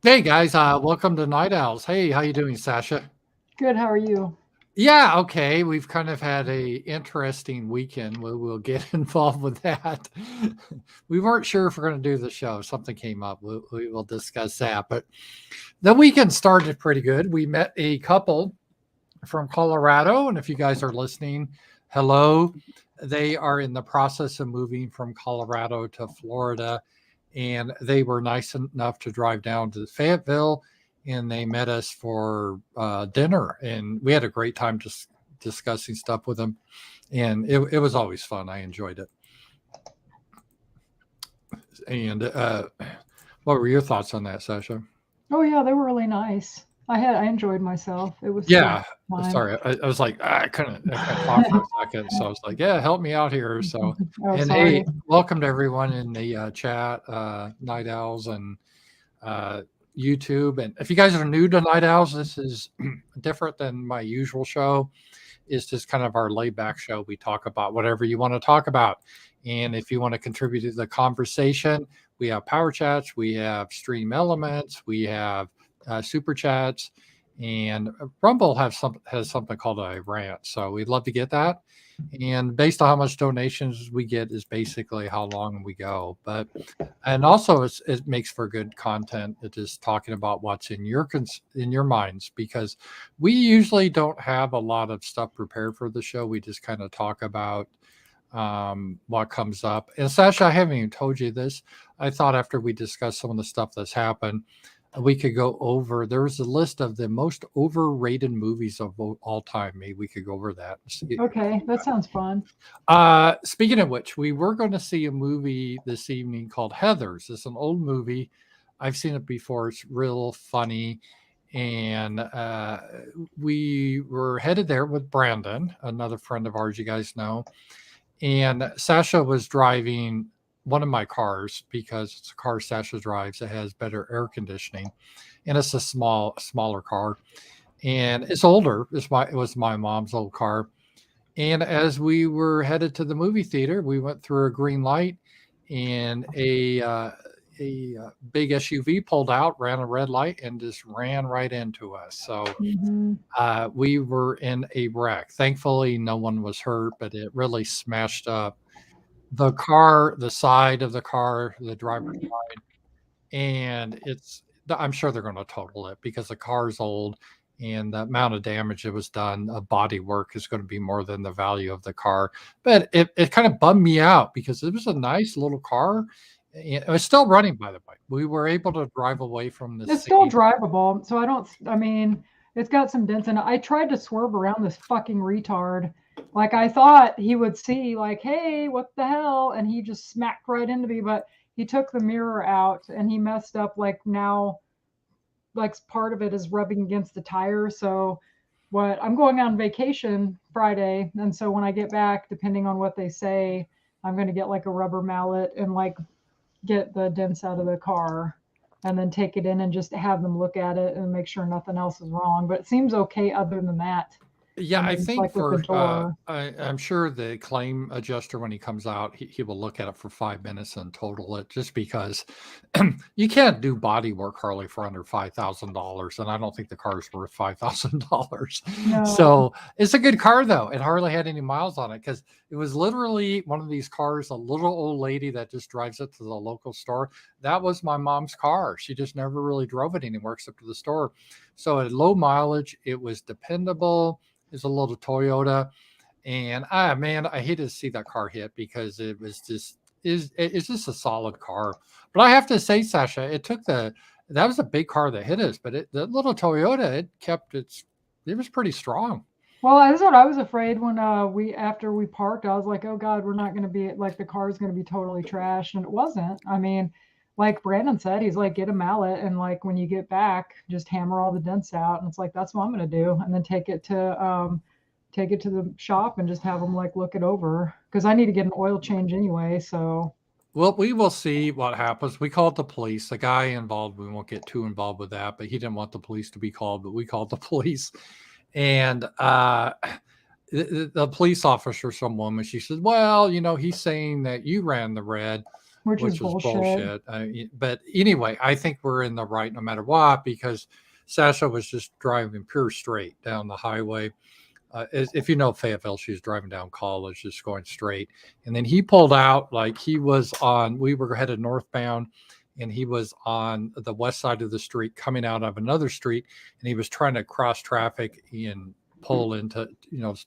Hey guys, welcome to Night Owls. Hey, how you doing, Sasha? Good, how are you? Yeah, okay. We've kind of had a interesting weekend. We'll get involved with that. We weren't sure if we're going to do the show. Something came up. We will discuss that. But the weekend started pretty good. We met a couple from Colorado, and if you guys are listening, hello. They are in the process of moving from Colorado to Florida, and they were nice enough to drive down to Fayetteville, and they met us for dinner, and we had a great time just discussing stuff with them, and it was always fun. I enjoyed it. And what were your thoughts on that, Sasha? Oh yeah, they were really nice. I enjoyed myself. It was a Yeah. time. Sorry. I was like, I couldn't talk for a second. So I was like, yeah, help me out here. So, Oh, and sorry. hey, welcome to everyone in the chat, Night Owls and uh, YouTube. And if you guys are new to Night Owls, this is different than my usual show. It's just kind of our laid back show. We talk about whatever you want to talk about. And if you want to contribute to the conversation, we have power chats, we have stream elements, we have super chats, and Rumble has something called a rant. So we'd love to get that. And based on how much donations we get is basically how long we go. But and also it makes for good content. It is talking about what's in in your minds because we usually don't have a lot of stuff prepared for the show. We just kind of talk about what comes up. And Sasha, I haven't even told you this. I thought after we discussed some of the stuff that's happened, we could go over. There was a list of the most overrated movies of all time. Maybe we could go over that. Okay, that sounds fun. Speaking of which, we were going to see a movie this evening called Heathers. It's an old movie. I've seen it before. It's real funny. And we were headed there with Brandon, another friend of ours, you guys know. And Sasha was driving one of my cars because it's a car Sasha drives that has better air conditioning. And it's a smaller car. And it's older. It was my mom's old car, and as we were headed to the movie theater, we went through a green light, and a big SUV pulled out, ran a red light, and just ran right into us. So Hmm. we were in a wreck. Thankfully, no one was hurt, but it really smashed up the car, the side of the car, the driver's side, and I'm sure they're going to total it because the car's old and the amount of damage that was done, body work is going to be more than the value of the car. But it kind of bummed me out because it was a nice little car. It was still running, by the way. We were able to drive away from the It's still scene. drivable, so I mean, it's got some dents in it. I tried to swerve around this fucking retard. Like I thought he would see, like, hey, what the hell? And he just smacked right into me, but he took the mirror out and he messed up like now like part of it is rubbing against the tire. So what I'm going on vacation Friday, and so when I get back, depending on what they say, I'm going to get like a rubber mallet and like get the dents out of the car and then take it in and just have them look at it and make sure nothing else is wrong. But it seems okay other than that. Yeah, I I mean, think like with the for door. I'm sure the claim adjuster when he comes out, he will look at it for 5 minutes and total it just because you can't do body work Harley for under $5,000, and I don't think the car is worth $5,000. No. So it's a good car though. It hardly had any miles on it because it was literally one of these cars, a little old lady that just drives it to the local store. That was my mom's car. She just never really drove it anywhere except to the store. So at low mileage, it was dependable. It's a little Toyota, and man, I hated to see that car hit because it was just it's just a solid car. But I have to say, Sasha, it took the that was a big car that hit us, but the little Toyota it kept it was pretty strong. Well, that's what I was afraid when we after we parked. I was like, oh God, we're not going to be like the car's going to be totally trashed, and it wasn't. I mean, like Brandon said, he's like, get a mallet and like when you get back, just hammer all the dents out. And it's like that's what I'm going to do, and then take it to the shop and just have them like look it over because I need to get an oil change anyway. So Well, we will see what happens. We called the police. The guy involved, we won't get too involved with that, but he didn't want the police to be called, but we called the police. And the police officer, some woman, she said, well, he's saying that you ran the red. which is which is bullshit. bullshit. But anyway, I think we're in the right no matter what, because Sasha was just driving pure straight down the highway. If you know Fayetteville, she was driving down College, just going straight. And then he pulled out like he was on, we were headed northbound, and he was on the west side of the street coming out of another street. And he was trying to cross traffic and pull into,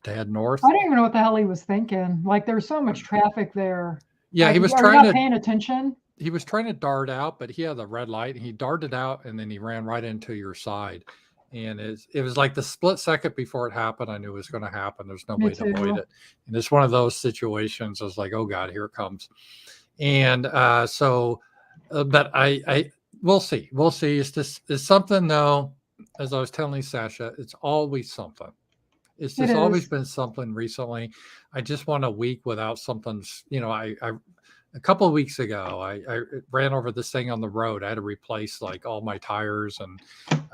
to head north. I don't even know what the hell he was thinking. Like, there's so much traffic there. Yeah, Like, he was are you trying not to paying attention? he was trying to dart out, but he had the red light. And he darted out, and then he ran right into your side. And it was like the split second before it happened. I knew it was going to happen. There's no Me way to avoid too. it. And it's one of those situations. I was like, oh God, here it comes. And but we'll see. We'll see. It's something though. As I was telling Sasha, it's always something. It's It just always is. been something recently. I just want a week without something. I a couple of weeks ago, I ran over this thing on the road. I had to replace like all my tires and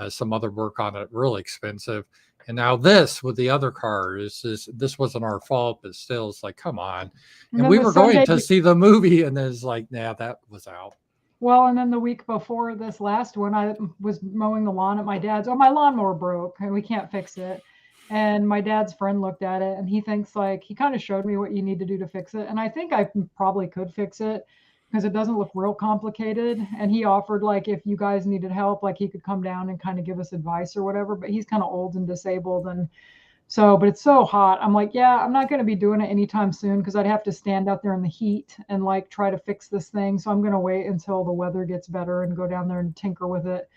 some other work on it, really expensive. And now this with the other car this wasn't our fault, but still, it's like, come on. And And then we the were going Sunday, to see the movie, and then it's like, nah, that was out. well, and then the week before this last one, I was mowing the lawn at my dad's. Oh, my lawnmower broke and we can't fix it. And my dad's friend looked at it and he thinks like he kind of showed me what you need to do to fix it. And I think I probably could fix it because it doesn't look real complicated. And he offered like if you guys needed help, like he could come down and kind of give us advice or whatever. But he's kind of old and disabled and so, but it's so hot. I'm like, yeah, I'm not going to be doing it anytime soon because I'd have to stand out there in the heat and like try to fix this thing. So I'm going to wait until the weather gets better and go down there and tinker with it.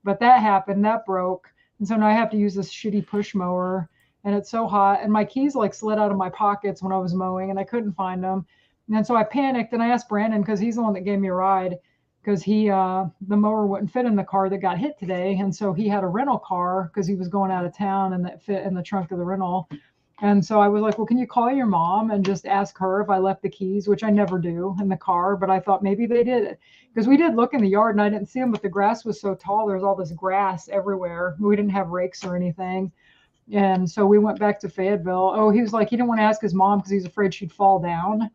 But that happened, that broke. And so now I have to use this shitty push mower and it's so hot. And my keys like slid out of my pockets when I was mowing and I couldn't find them. And then so I panicked and I asked Brandon because he's the one that gave me a ride because the mower wouldn't fit in the car that got hit today, and so he had a rental car because he was going out of town, and that fit in the trunk of the rental. And so I was like, well, can you call your mom and just ask her if I left the keys, which I never do in the car, but I thought maybe they did it because we did look in the yard and I didn't see them, but the grass was so tall, there was all this grass everywhere. We didn't have rakes or anything. And so we went back to Fayetteville. Oh, he was like, he didn't want to ask his mom because he's afraid she'd fall down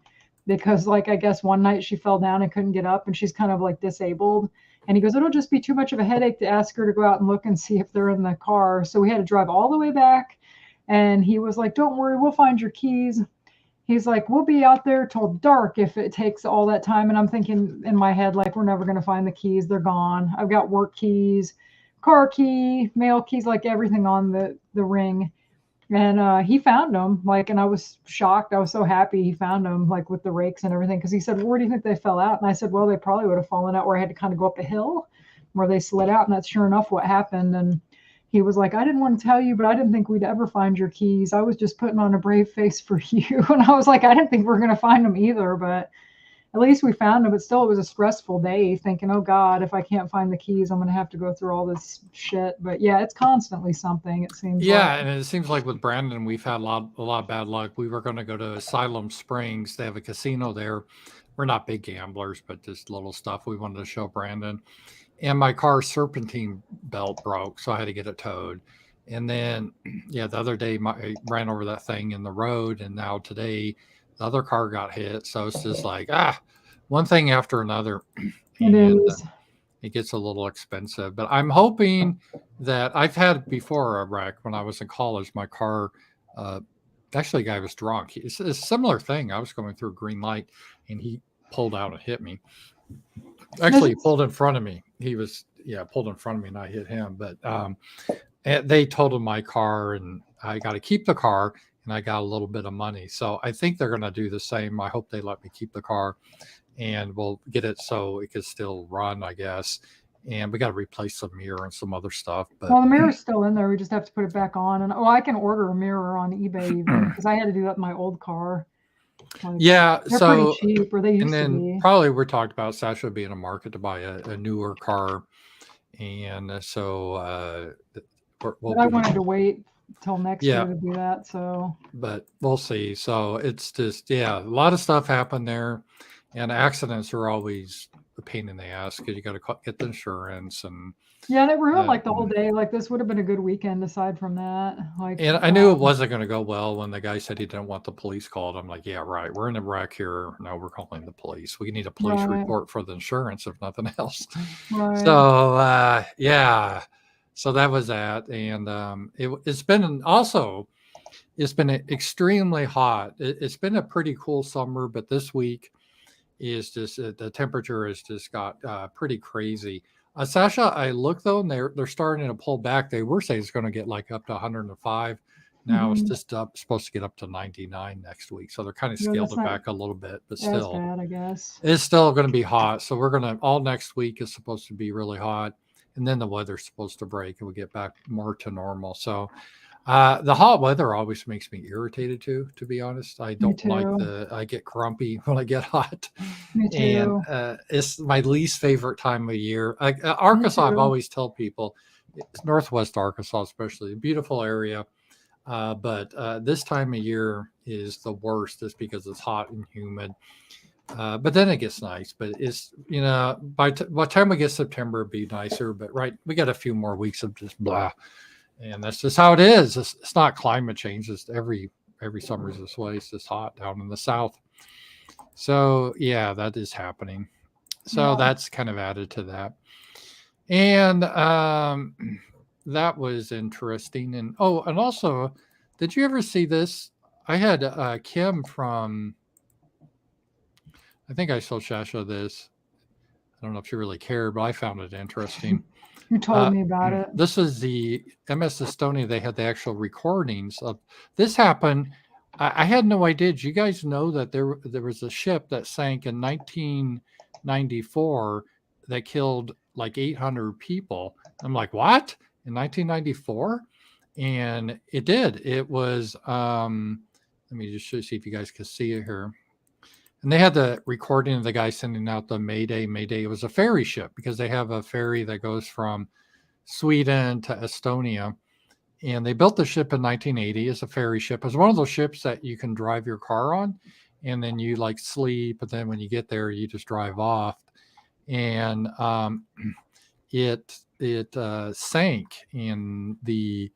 because like I guess one night she fell down and couldn't get up and she's kind of like disabled. And he goes, it'll just be too much of a headache to ask her to go out and look and see if they're in the car. So we had to drive all the way back. And he was like, don't worry, we'll find your keys. He's like, we'll be out there till dark if it takes all that time. And I'm thinking in my head, like, we're never going to find the keys. They're gone. I've got work keys, car key, mail keys, like everything on the ring. And he found them, like, and I was shocked. I was so happy he found them, like, with the rakes and everything. Because he said, well, where do you think they fell out? And I said, well, they probably would have fallen out where I had to kind of go up a hill where they slid out. And that's sure enough what happened. And he was like, I didn't want to tell you, but I didn't think we'd ever find your keys. I was just putting on a brave face for you. And I was like, I didn't think we were going to find them either, but at least we found them. But still, it was a stressful day thinking, oh God, if I can't find the keys, I'm going to have to go through all this shit. But yeah, it's constantly something, it seems Yeah, like. and it seems like with Brandon, we've had a lot of bad luck. We were going to go to Asylum Springs. They have a casino there. We're not big gamblers, but just little stuff we wanted to show Brandon. And my car's serpentine belt broke, so I had to get it towed. And then, yeah, the other day I ran over that thing in the road, and now today the other car got hit. So it's just like one thing after another, It and is. it gets a little expensive. But I'm hoping that I've had before a wreck when I was in college. My car, actually, a guy was drunk. It's a similar thing. I was going through a green light, and he pulled out and hit me. Actually, he pulled in front of me. He was, pulled in front of me and I hit him. But they totaled my car and I got to keep the car and I got a little bit of money. So I think they're going to do the same. I hope they let me keep the car and we'll get it so it can still run, I guess. And we got to replace the mirror and some other stuff. But Well, the mirror's still in there. We just have to put it back on. And I can order a mirror on eBay even because I had to do that in my old car. Like, yeah, they're pretty so cheap, or they and used to then be. probably we're talking about Sasha being in a market to buy a newer car. And so we'll But I be, wanted to wait till next year yeah, to do that. So but we'll see. So it's just, a lot of stuff happened there, and accidents are always pain in the ass because you got to get the insurance Yeah, and it ruined like the whole day. Like this would have been a good weekend aside from that. Like, and I knew it wasn't going to go well when the guy said he didn't want the police called. I'm like, yeah, right. We're in a wreck here. No, we're calling the police. We need a police report for the insurance, if nothing else. Right. So yeah, so that was that, and it's been also. It's been extremely hot. It's been a pretty cool summer, but this week is just the temperature has just got pretty crazy. Sasha, I look though, and they're starting to pull back. They were saying it's going to get like up to 105. Now it's just supposed to get up to 99 next week. So they're kind of scaled it back a little bit, but still, bad, I guess. It's still going to be hot. So we're going to all next week is supposed to be really hot, and then the weather's supposed to break and we get back more to normal. So the hot weather always makes me irritated too, to be honest. I don't like I get grumpy when I get hot. Me too. And it's my least favorite time of year. Arkansas, I've always tell people, Northwest Arkansas especially, a beautiful area. But this time of year is the worst just because it's hot and humid. But then it gets nice. But it's, by the time we get September, it'd be nicer. But we got a few more weeks of just blah. And that's just how it is. It's not climate change. It's every summer is this way. It's just hot down in the south. So yeah, that is happening. So that's kind of added to that. And that was interesting. And and also, did you ever see this? I had Kim from, I think I told Shasha this. I don't know if she really cared, but I found it interesting. You told me about it. This is the MS Estonia. They had the actual recordings of this happen. I had no idea. Did you guys know that there was a ship that sank in 1994 that killed like 800 people? I'm like, what? In 1994? And it did. It was, let me just see if you guys can see it here. And they had the recording of the guy sending out the Mayday. It was a ferry ship because they have a ferry that goes from Sweden to Estonia. And they built the ship in 1980 as a ferry ship. It's one of those ships that you can drive your car on and then you like sleep. But then when you get there, you just drive off. And it sank in the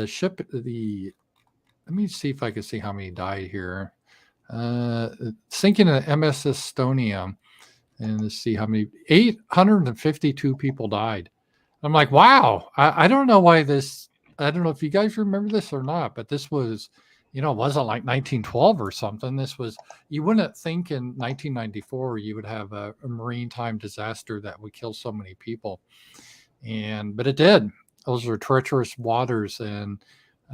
ship. Let me see if I can see how many died here. Sinking in MS Estonia, and let's see how many. 852 people died. I'm like, wow. I don't know why this. I don't know if you guys remember this or not, but this was, it wasn't like 1912 or something. This was, you wouldn't think in 1994 you would have a maritime disaster that would kill so many people, but it did. Those are treacherous waters, and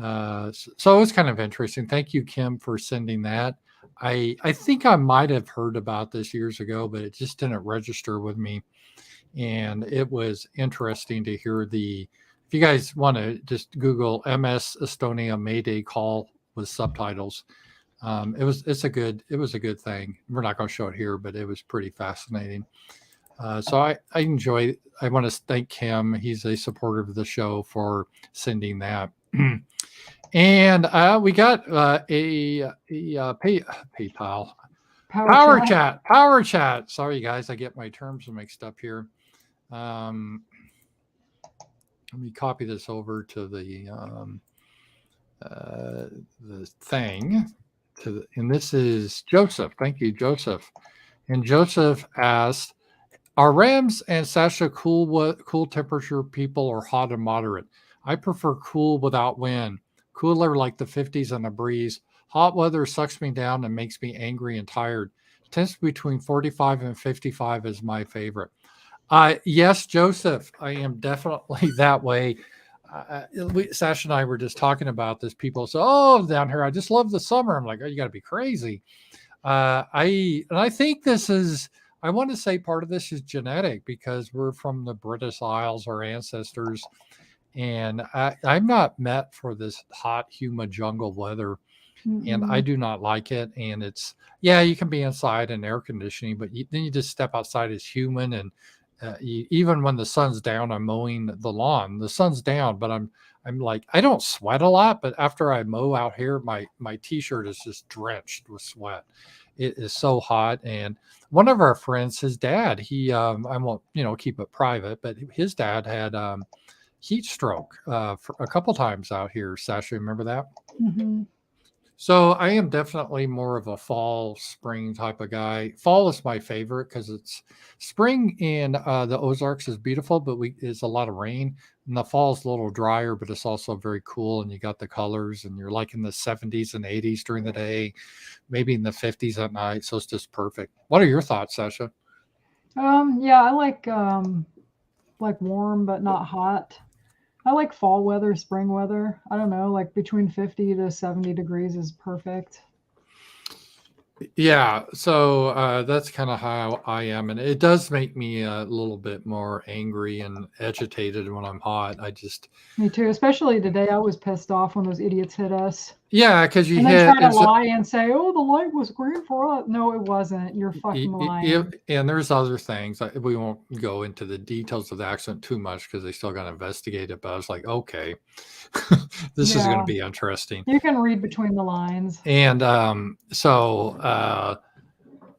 so it was kind of interesting. Thank you, Kim, for sending that. I think I might have heard about this years ago, but it just didn't register with me. And it was interesting to hear if you guys want to just Google MS Estonia Mayday call with subtitles. It was a good thing. We're not going to show it here, but it was pretty fascinating. So I enjoy, I want to thank Kim. He's a supporter of the show for sending that. And we got a PayPal power chat. Sorry guys, I get my terms mixed up here. Let me copy this over to the thing. And this is Joseph. Thank you, Joseph. And Joseph asked, "Are Rams and Sasha cool temperature people or hot and moderate? I prefer cool without wind. Cooler like the 50s and a breeze. Hot weather sucks me down and makes me angry and tired. Temps between 45 and 55 is my favorite." Yes, Joseph, I am definitely that way. Sasha and I were just talking about this. People say, "Oh, down here, I just love the summer." I'm like, "Oh, you got to be crazy." I think this is, I want to say part of this is genetic because we're from the British Isles, our ancestors. And I'm not met for this hot, humid jungle weather. And I do not like it. And it's, you can be inside in air conditioning, but then you just step outside, it's humid. And even when the sun's down, I'm mowing the lawn. The sun's down, but I'm like, I don't sweat a lot, but after I mow out here, my t-shirt is just drenched with sweat. it is so hot. And one of our friends, his dad, he I won't keep it private, but his dad had heat stroke for a couple times out here. Sasha, remember that? Hmm. So I am definitely more of a fall, spring type of guy. Fall is my favorite because it's spring in the Ozarks is beautiful, but it's a lot of rain. And the fall is a little drier, but it's also very cool. And you got the colors, and you're like in the 70s and 80s during the day, maybe in the 50s at night. So it's just perfect. What are your thoughts, Sasha? Yeah, I like warm but not hot. I like fall weather, spring weather. I don't know, like between 50 to 70 degrees is perfect. Yeah, so that's kind of how I am, and it does make me a little bit more angry and agitated when I'm hot. I just, Me too, especially today. I was pissed off when those idiots hit us. yeah, because you And then hit, try to lie and say, "Oh, the light was green for us." No, it wasn't. You're fucking lying. and there's other things. We won't go into the details of the accident too much because they still got to investigate it. But I was like, okay, this is going to Yeah, be interesting. you can read between the lines. And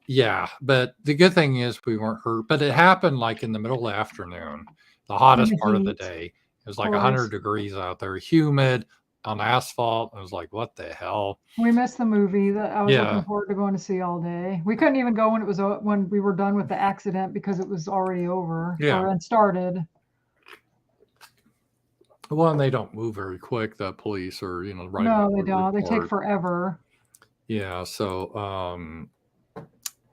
yeah, but the good thing is we weren't hurt. But it happened like in the middle of the afternoon, the In hottest the part of the heat, day. It was of like 100 course. degrees out there, humid on asphalt. I was like, what the hell? We missed the movie that I was looking Yeah, forward to going to see all day. We couldn't even go when it was when we were done with the accident because it was already over yeah. or and started. Well, and they don't move very quick, the police, or write No, up they a don't. They take report. forever. Yeah, so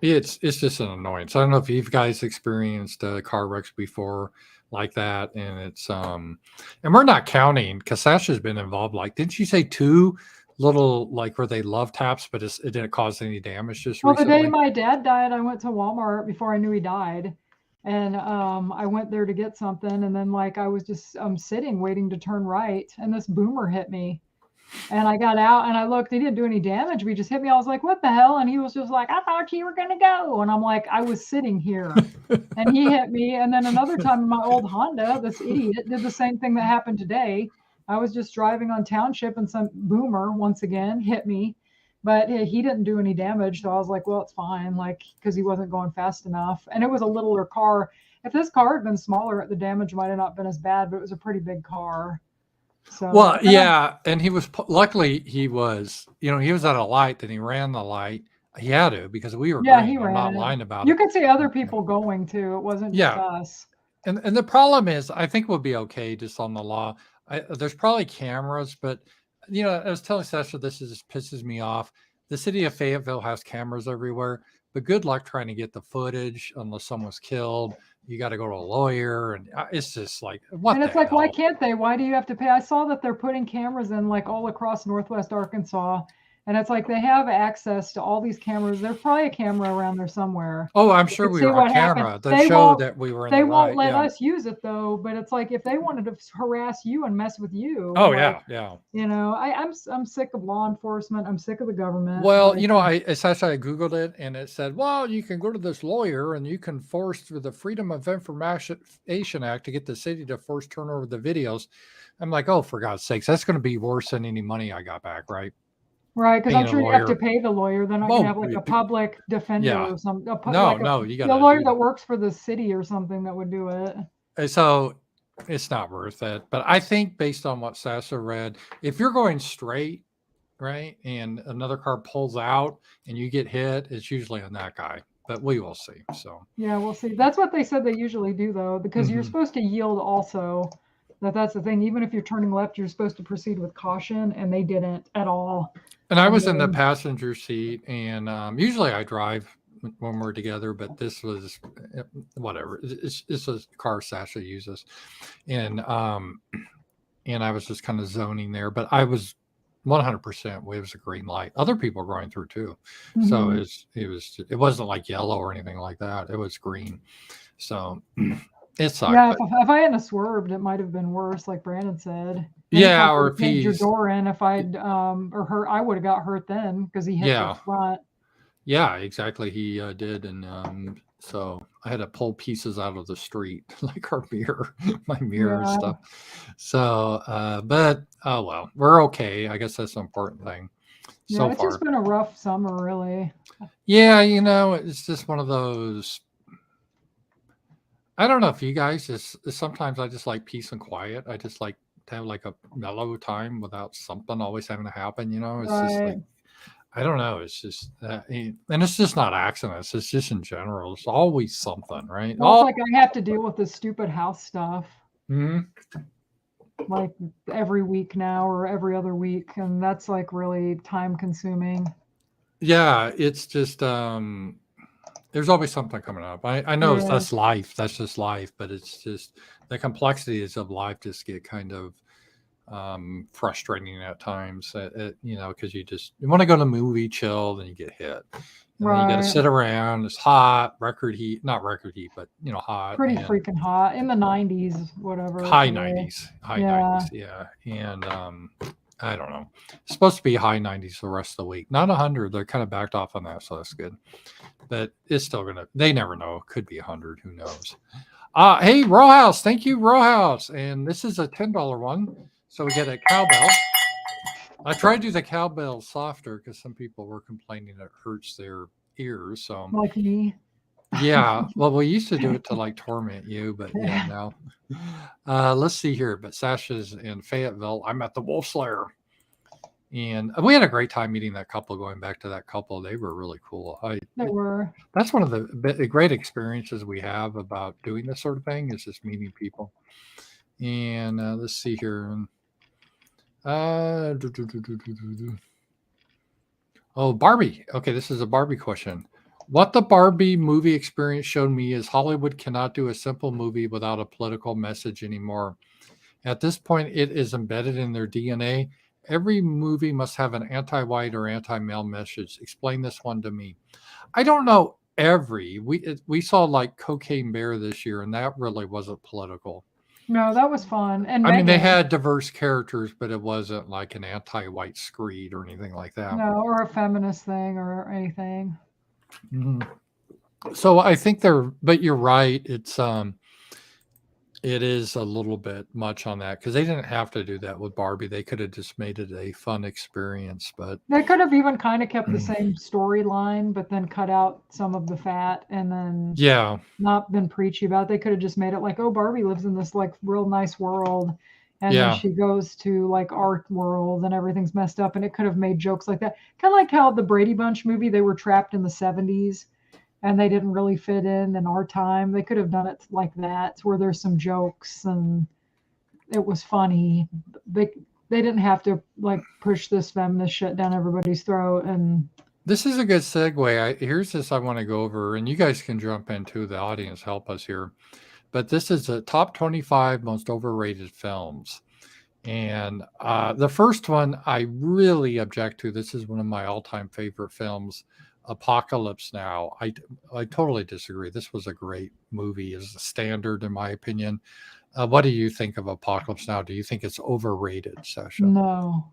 it's just an annoyance. I don't know if you guys experienced car wrecks before like that, and it's and we're not counting because Sasha's been involved. Like, didn't you say two little like where they love taps, but it didn't cause any damage just Well, the day recently? my dad died, I went to Walmart before I knew he died. And I went there to get something. And then, like, I was just sitting waiting to turn right. And this boomer hit me. And I got out and I looked. He didn't do any damage. But he just hit me. I was like, what the hell? And he was just like, I thought you were going to go. And I'm like, I was sitting here. And he hit me. And then another time in my old Honda, this idiot did the same thing that happened today. I was just driving on Township and some boomer once again hit me, but he didn't do any damage. So I was like, well, it's fine, like, because he wasn't going fast enough. And it was a littler car. If this car had been smaller, the damage might have not been as bad, but it was a pretty big car. So, Well, yeah, and he was luckily he was he was at a light and he ran the light. He had to because we were yeah, he green. I'm ran not it. lying about You it. could see other people going too. It wasn't just Yeah, us. and the problem is, I think we'll be okay just on the law. There's probably cameras, but I was telling Sasha this just pisses me off. The city of Fayetteville has cameras everywhere, but good luck trying to get the footage unless someone's killed. You got to go to a lawyer, and it's just like, what And the it's like, why hell? can't they? Why do you have to pay? I saw that they're putting cameras in like all across Northwest Arkansas. And it's like they have access to all these cameras. There's probably a camera around there somewhere. Oh, I'm You sure could we see were on what happened. camera that showed that we were in They the won't right. let Yeah. us use it though. But it's like if they wanted to harass you and mess with you, Oh, like, yeah, yeah. I'm sick of law enforcement. I'm sick of the government. Well, Like, it's actually I googled it and it said, well, you can go to this lawyer and you can force through the Freedom of Information Act to get the city to force turn over the videos. I'm like, oh, for God's sakes, that's going to be worse than any money I got back, right? right? Because I'm Paying a sure you have to lawyer. pay the lawyer. They're not going to Well, have like a public defender yeah, or something, no, no, you got a to lawyer do that that. works for the city or something that would do it. So it's not worth it. But I think based on what Sasa read, if you're going straight, right, and another car pulls out and you get hit, it's usually on that guy. But we will see. So Yeah, we'll see. That's what they said they usually do though, because you're mhm. supposed to yield also. That's the thing. Even if you're turning left, you're supposed to proceed with caution, and they didn't at all. And I And was in the then, passenger seat, and usually I drive when we're together, but this was whatever. It's a car Sasha uses, and and I was just kind of zoning there, but I was 100% it was a green light. Other people were going through too, so mhm. it wasn't like yellow or anything like that. It was green, so it sucked. Yeah, But if I hadn't have swerved, it might have been worse, like Brandon said. Then he yeah, probably or would if have caved your he's door in if I'd or hurt. I would have got hurt then because he hit the yeah, front. yeah, exactly. He did, and so I had to pull pieces out of the street, like our mirror, my mirror and Yeah, stuff. So, but oh well, we're okay. I guess that's the important thing. Yeah, so it's just far. been a rough summer, really. Yeah, it's just one of those. I don't know if you guys just sometimes I just like peace and quiet. I just like to have like a mellow time without something always having to happen. It's just like Right. I don't know. It's just and it's just not accidents. It's just in general. It's always something, right? Well, it's like I have to deal with this stupid house stuff Mhm. like every week now or every other week, and that's like really time consuming. Yeah, it's just there's always something coming up. I know Yeah. that's life. That's just life, but it's just the complexities of life just get kind of frustrating at times. Because you want to go to the movie, chill, then you get hit, and then you got to Right. sit around. It's hot, record heat, not record heat, but hot Pretty and freaking hot in the 90s, whatever high today. 90s, high Yeah. 90s, yeah, and I don't know. It's supposed to be high 90s the rest of the week, not 100. They're kind of backed off on that, so that's good. But it's still gonna. They never know. It could be 100. Who knows? Hey, Row House. Thank you, Row House. And this is a $10 one. So we get a cowbell. I tried to do the cowbell softer because some people were complaining it hurts their ears. So Like me. yeah, well, we used to do it to like torment you, but yeah, now. Let's see here. But Sasha's in Fayetteville. I'm at the Wolf Slayer. And we had a great time meeting that couple. Going back to that couple, they were really cool. They were. That's one of the great experiences we have about doing this sort of thing is just meeting people. And let's see here. Do, do, do, do, do, do, do. Oh, Barbie. Okay, this is a Barbie question. What the Barbie movie experience showed me is Hollywood cannot do a simple movie without a political message anymore. At this point, it is embedded in their DNA. Every movie must have an anti-white or anti-male message. Explain this one to me. I don't know every. We saw like Cocaine Bear this year, and that really wasn't political. No, that was fun. And I mean, they Megan. had diverse characters, but it wasn't like an anti-white screed or anything like that. No, or a feminist thing or anything. Mhm. So I think but you're right. It is a little bit much on that because they didn't have to do that with Barbie. They could have just made it a fun experience, but They could have even kind of kept the same storyline, but then cut out some of the fat and then yeah, not been preachy about it. They could have just made it like, oh, Barbie lives in this like real nice world. And then yeah, she goes to like art world and everything's messed up. And it could have made jokes like that. Kind of like how the Brady Bunch movie, they were trapped in the 70s and they didn't really fit in our time. They could have done it like that, where there's some jokes and it was funny. They they didn't have to like push this feminist shit down everybody's throat. And this is a good segue. Here's this I want to go over, and you guys can jump into the audience, help us here. But this is the top 25 most overrated films. And the first one I really object to. This is one of my all-time favorite films, Apocalypse Now. I totally disagree. This was a great movie, as a standard, in my opinion. What do you think of Apocalypse Now? Do you think it's overrated, Sasha? no,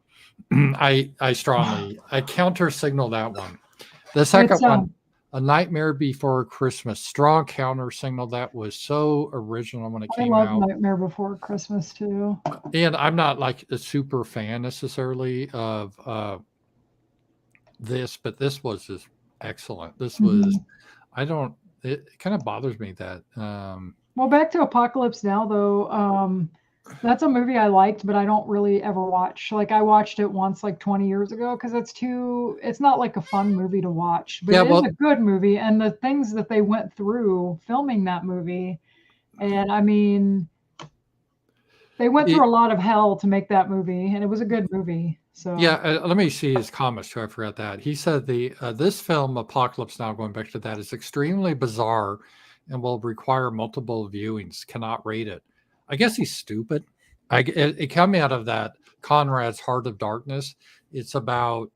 I counter signal that one. The second it's one, A Nightmare Before Christmas, strong counter signal. That was so original when it I came love out. Nightmare Before Christmas too. And I'm not like a super fan necessarily of this, but this was just excellent. This was, Mhm. I don't, it kind of bothers me that, Well, back to Apocalypse Now though. That's a movie I liked, but I don't really ever watch. Like I watched it once like 20 years ago because it's not like a fun movie to watch, but yeah, it is a well, good movie. And the things that they went through filming that movie, and I mean, they went it, through a lot of hell to make that movie, and it was a good movie. yeah, So, let me see his comments too. I forgot that. He said this film, Apocalypse Now, going back to that, is extremely bizarre and will require multiple viewings. Cannot rate it. I guess he's stupid. It came out of that Conrad's Heart of Darkness. It's about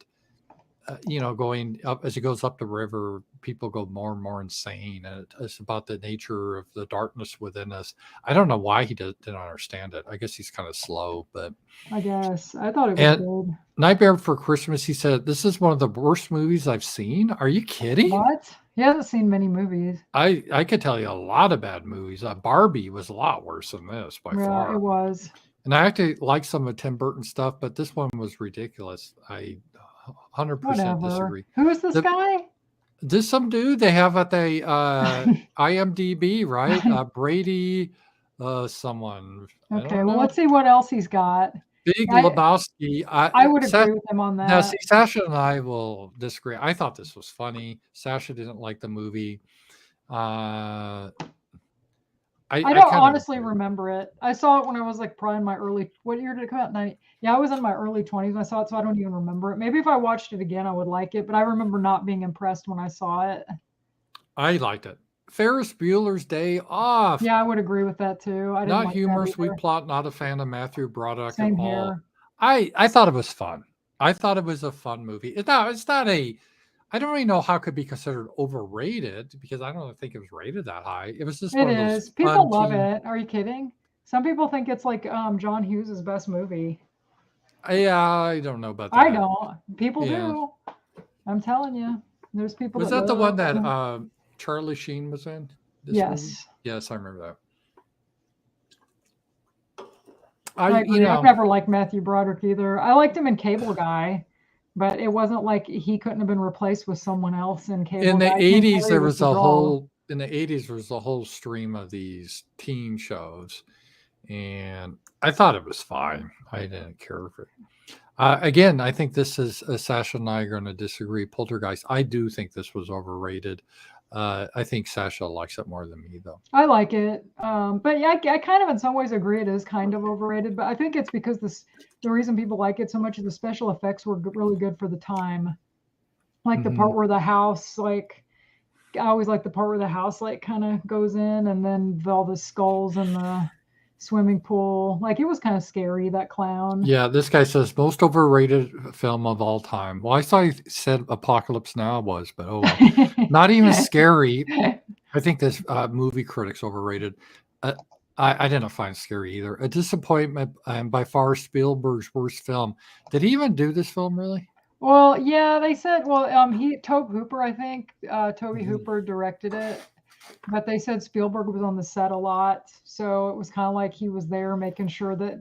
going up as it goes up the river, people go more and more insane, and it's about the nature of the darkness within us. I don't know why he didn't understand it. I guess he's kind of slow, but I guess I thought it was and good. Nightmare Before Christmas, he said, this is one of the worst movies I've seen. Are you kidding? What? He hasn't seen many movies. I could tell you a lot of bad movies. Barbie was a lot worse than this by Yeah, it far. was. And I actually like some of Tim Burton stuff, but this one was ridiculous. 100% Whatever. disagree. Who is this guy? This some dude they have at the IMDb, right? Brady, someone. I Okay, don't well, know. let's see what else he's got. Big I Lebowski. I would agree with him on Now, see, that. Sasha and I will disagree. I thought this was funny. Sasha didn't like the movie. Uh, I I don't kind of honestly agree. remember it. I saw it when I was like probably in my early. What year did it come out? 90. Yeah, I was in my early 20s when I saw it, so I don't even remember it. Maybe if I watched it again, I would like it. But I remember not being impressed when I saw it. I liked it. Ferris Bueller's Day Off. Yeah, I would agree with that too. I didn't Not like that humor, sweet either. plot. Not a fan of Matthew Broderick at Same all. here. I thought it was fun. I thought it was a fun movie. It's not a. I don't really know how it could be considered overrated because I don't think it was rated that high. It was just It one of those is. People fun love teen. it. Are you kidding? Some people think it's like John Hughes' best movie. I don't know about I that. don't. People Yeah. do. I'm telling you. There's people Was that that the one love that it. Charlie Sheen was in this movie? Yes. Yes, I remember that. I You agree. I've know, never liked Matthew Broderick either. I liked him in Cable Guy, but it wasn't like he couldn't have been replaced with someone else in in Cable the Guy. Tim 80s Curry there was was the a draw. whole in the 80s there was a whole stream of these teen shows and I thought it was fine. I didn't care for it. Again, I think this is Sasha and I are going to disagree. Poltergeist, I do think this was overrated. I think Sasha likes it more than me, though. I like it, but yeah, I kind of in some ways agree it is kind of overrated. But I think it's because the reason people like it so much is the special effects were really good for the time. Like the Hmm. part where the house, like I always like the part where the house like kind of goes in, and then all the skulls in the swimming pool. Like it was kind of scary, that clown. Yeah, this guy says most overrated film of all time. Well, I saw he said Apocalypse Now was, but oh well. Not even scary. I think this movie critics overrated. Uh, I didn't find scary either. A disappointment and by far Spielberg's worst film. Did he even do this film really? Well, yeah, they said, well, Tobe Hooper, I think, Toby Mhm. Hooper directed it, but they said Spielberg was on the set a lot, so it was kind of like he was there making sure that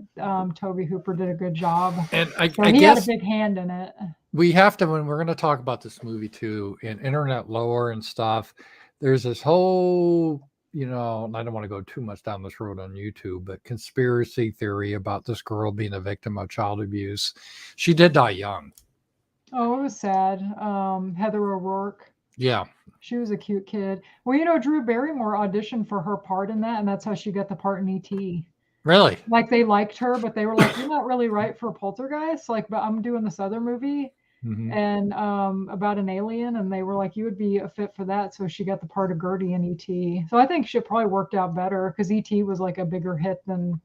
Toby Hooper did a good job. And So I he had a guess big hand in it. we have to when we're going to talk about this movie too in internet lore and stuff. There's this whole and I don't want to go too much down this road on YouTube, but conspiracy theory about this girl being a victim of child abuse. She did die young. Oh, it was sad. Heather O'Rourke, Yeah, she was a cute kid. Well, Drew Barrymore auditioned for her part in that, and that's how she got the part in E.T. really. Like they liked her, but they were like, "You're not really right for Poltergeist." Like, but I'm doing this other movie Hmm. and about an alien, and they were like, "You would be a fit for that." So she got the part of Gertie in ET. So I think she probably worked out better because ET was like a bigger hit than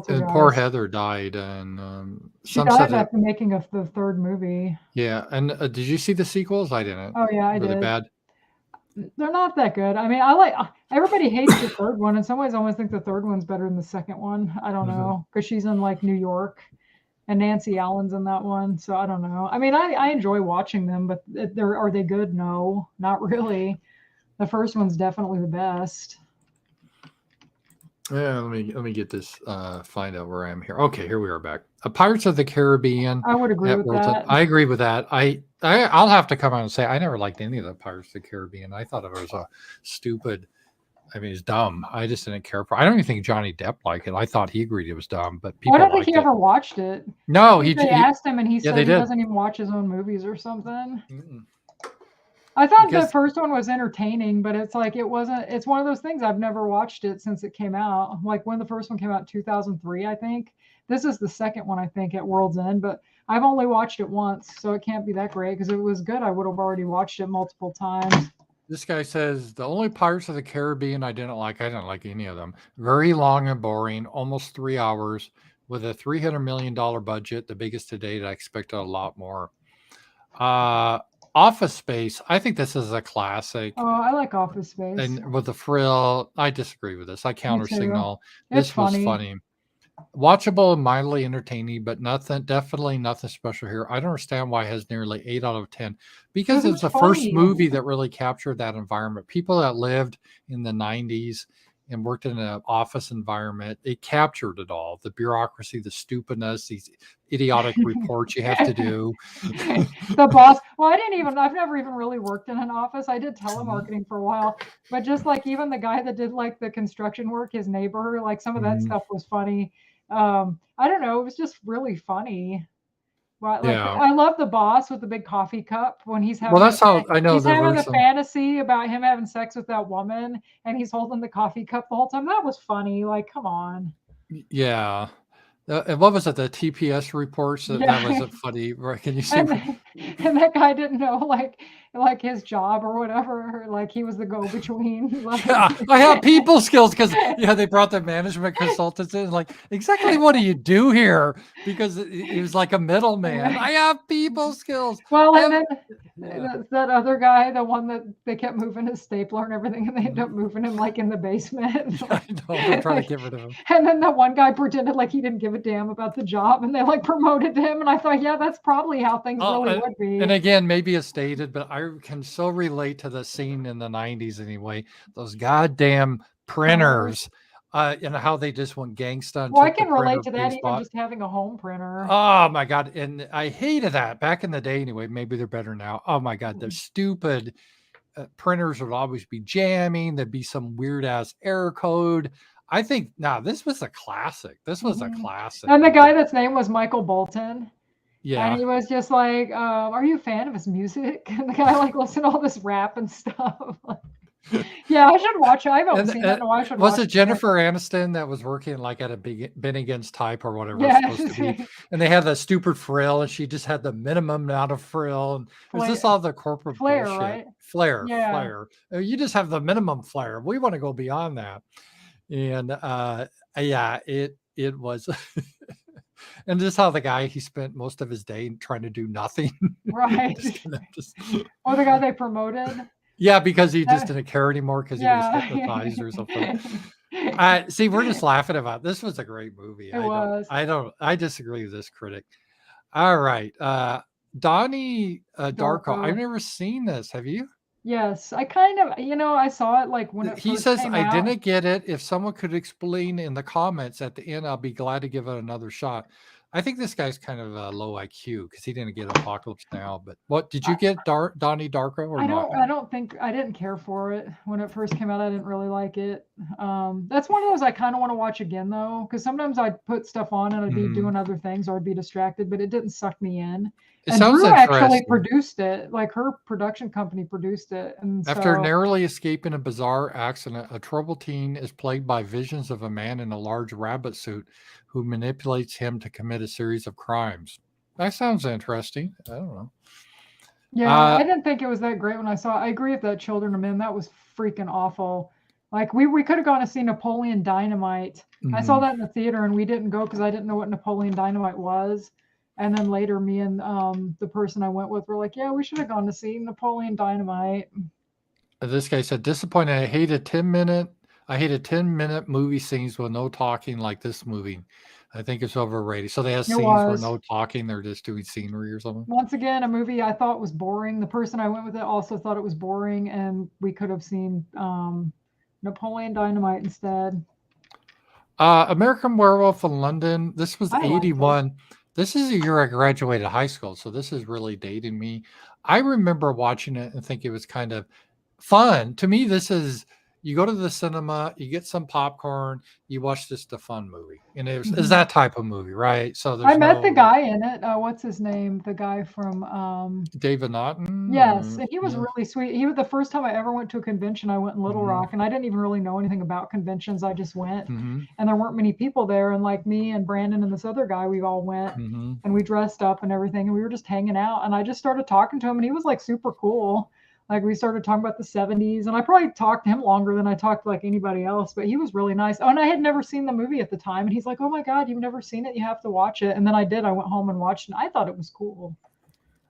And poor Poltergeist. Heather died, and She some said died it. after making the third movie. Yeah, and did you see the sequels? I didn't. Oh yeah, I Were they did. bad? They're not that good. I mean, I like everybody hates the third one. In some ways, I almost think the third one's better than the second one. I don't Hmm. know because she's in like New York. And Nancy Allen's in that one, so I don't know. I mean, I enjoy watching them, but are they good? No, not really. The first one's definitely the best. Yeah, let me get this. Find out where I am here. Okay, here we are back. Pirates of the Caribbean I would agree at with Wilton. that. I agree with that. I'll have to come out and say I never liked any of the Pirates of the Caribbean. I thought it was a stupid. I mean, it's dumb. I just didn't care for. I don't even think Johnny Depp liked it. I thought he agreed it was dumb, but Well, I people don't think he liked it. ever watched it. I No, think they he asked him, and he yeah, they said he did. doesn't even watch his own movies or something. Mm-mm. I thought the Because first one was entertaining, but it's like it wasn't. It's one of those things I've never watched it since it came out. Like when the first one came out, 2003, I think. This is the second one, I think, at World's End, but I've only watched it once, so it can't be that great. Because if it was good, I would have already watched it multiple times. this guy says the only Pirates of the Caribbean I didn't like any of them. Very long and boring, almost 3 hours. With a $300 million budget, the biggest to date, I expected a lot more. Office Space, I think this is a classic. Oh, I like Office Space. And with the frill, I disagree with this. I Me counter too. signal. It's This was funny. funny. Watchable and mildly entertaining, but definitely nothing special here. I don't understand why it has nearly 8 out of 10 because Because it it's was the first funny. movie that really captured that environment. People that lived in the 90s and worked in an office environment, it captured it all: the bureaucracy, the stupidness, these idiotic reports you have to do. The boss. Well, I've never even really worked in an office. I did telemarketing for a while, but just like even the guy that did like the construction work, his neighbor, like some of that Mhm. stuff was funny. I don't know, it was just really funny. Well, like Yeah. I love the boss with the big coffee cup when Well, that's how I know he's there having were the some. fantasy about him having sex with that woman and he's holding the coffee cup the whole time. That was funny. Like, come on. Yeah. And what was it? The TPS reports? That Yeah. wasn't funny, right? Can you see? And and that guy didn't know like his job or whatever, like he was the go-between. Like Yeah, I have people skills because they brought the management consultants in. Like, exactly what do you do here? Because he was like a middleman. I have people skills. well, I and have. then Yeah. that other guy, the one that they kept moving his stapler and everything, and they ended up Mhm. moving him like in the basement. Yeah, I know. They're trying to Like, get rid of him. and then the one guy pretended like he didn't give a damn about the job, and they like promoted him. And I thought, yeah, that's probably how things Oh, really would and be. again, maybe it's dated, but I can so relate to the scene in the 90s anyway. Those goddamn Printers. printers, and how they just went gangsta and Well, I took the can relate printer to they that even bought. just having a home printer. Oh my god, and I hated that back in the day anyway. Maybe they're better now. Oh my god, the stupid printers would always be jamming. There'd be some weird ass error code. I think now this was a classic. This was a Mhm. classic And the movie. guy that's name was Michael Bolton. And Yeah. he was just like, "Are you a fan of his music?" And the guy like listened to all this rap and stuff. Yeah, I should watch it. I haven't And seen it in a while. I should was watch it it again. Jennifer Aniston that was working like at a big Bennigan's type or whatever it's supposed to Yes. be? And they had that stupid frill, and she just had the minimum amount of frill. And it was just Flair, all the corporate Flair, bullshit. right? Flair, Yeah. flair. You just have the minimum flair. We want to go beyond that. And yeah, it was. And just how the guy he spent most of his day trying to do nothing. Right. Just kind of just Or the guy they promoted. yeah, because he just That, didn't care anymore because he was yeah. hypnotized or something. See, we're just laughing about this. Was a great movie. It was. I disagree with this critic. All right. Donnie Darko. I've Darko. never seen this. Have you? Yes. I kind of, I saw it like when it He first says, came I out. didn't get it. If someone could explain in the comments at the end, I'll be glad to give it another shot. I think this guy's kind of low IQ because he didn't get Apocalypse Now. But what did you get Donnie Darko or not? I don't think I didn't care for it when it first came out. I didn't really like it. That's one of those I kind of want to watch again though, because sometimes I'd put stuff on and I'd be Mhm. doing other things or I'd be distracted, but it didn't suck me in. It And sounds Drew actually interesting. produced it, like her production company produced it, and After so narrowly escaping a bizarre accident, a troubled teen is plagued by visions of a man in a large rabbit suit who manipulates him to commit a series of crimes. That sounds interesting. I don't know. yeah, Uh, I didn't think it was that great when I saw it. I agree with that Children of Men. That was freaking awful. Like we could have gone to see Napoleon Dynamite. I saw mhm. that in the theater and we didn't go because I didn't know what Napoleon Dynamite was. And then later, me and the person I went with were like, "Yeah, we should have gone to see Napoleon Dynamite." This guy said, disappointed. I hated 10-minute movie scenes with no talking like this movie. I think it's overrated. So they have It scenes where was no talking, they're just doing scenery or something. once again a movie I thought was boring. The person I went with it also thought it was boring, and we could have seen Napoleon Dynamite instead. American Werewolf in London. This was I liked it. 81. This is the year I graduated high school, so this is really dating me. I remember watching it and think it was kind of fun. To me, this is you go to the cinema, you get some popcorn, you watch just a fun movie. And it's Mhm. that type of movie, right? So I there's met the no guy in it. What's his name? The guy from David Naughton yes, or and he was yeah. really sweet. He was the first time I ever went to a convention. I went in Little Hmm. Rock, and I didn't even really know anything about conventions. I just went, Hmm. and there weren't many people there. And like me and Brandon and this other guy, we all went, Hmm. and we dressed up and everything, and we were just hanging out. And I just started talking to him, and he was like super cool. Like we started talking about the '70s, and I probably talked to him longer than I talked to like anybody else. But he was really nice. Oh, and I had never seen the movie at the time, and he's like, "Oh my God, you've never seen it? You have to watch it." And then I did. I went home and watched it. And I thought it was cool.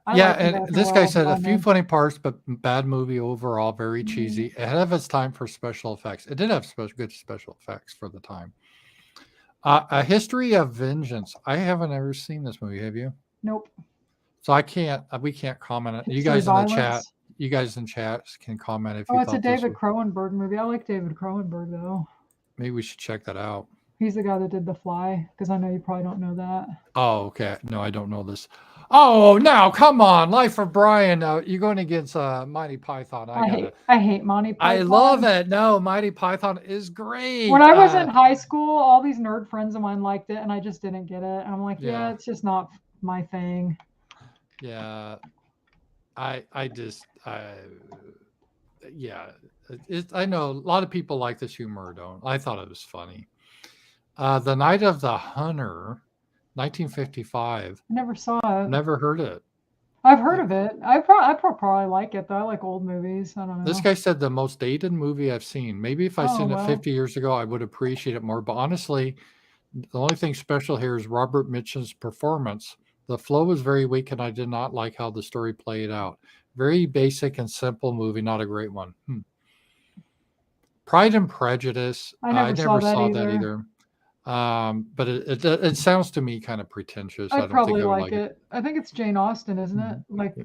I Yeah, liked and American this guy Werewolf in said a few London. funny parts, but bad movie overall, very Mhm. cheesy. Ahead of its time for special effects. It did have good special effects for the time. A History of Vengeance. I haven't ever seen this movie. Have you? Nope. So I can't. We can't comment on. You History guys in the chat. violence. You guys in chat can comment if Oh, you it's a thought this David was. Cronenberg movie. I like David Cronenberg though. Maybe we should check that out. He's the guy that did The Fly, because I know you probably don't know that. Oh, okay. No, I don't know this. Oh, now come on, Life of Brian. You're going against Mighty Python. I hate Monty I love Python. it. No, Mighty Python is When great. I was in high school, all these nerd friends of mine liked it, and I just didn't get it. And I'm like, yeah, Yeah, it's just not my thing. yeah. I just, yeah. I know a lot of people like this humor. Don't. I thought it was funny. The Night of the Hunter, 1955. I never saw it. Never heard it. I've heard of it. I probably like it though. I like old movies. I don't This know. guy said the most dated movie I've seen. Maybe if I Oh seen it well. 50 years ago, I would appreciate it more. But honestly, the only thing special here is Robert Mitchum's performance. The flow was very weak, and I did not like how the story played out. Very basic and simple movie, not a great one. Pride and Prejudice. I I never saw never that saw that either. either. But it sounds to me kind of pretentious. I I'd don't think probably I would like like it. it. I think it's Jane Austen, isn't it? Mhm. Like,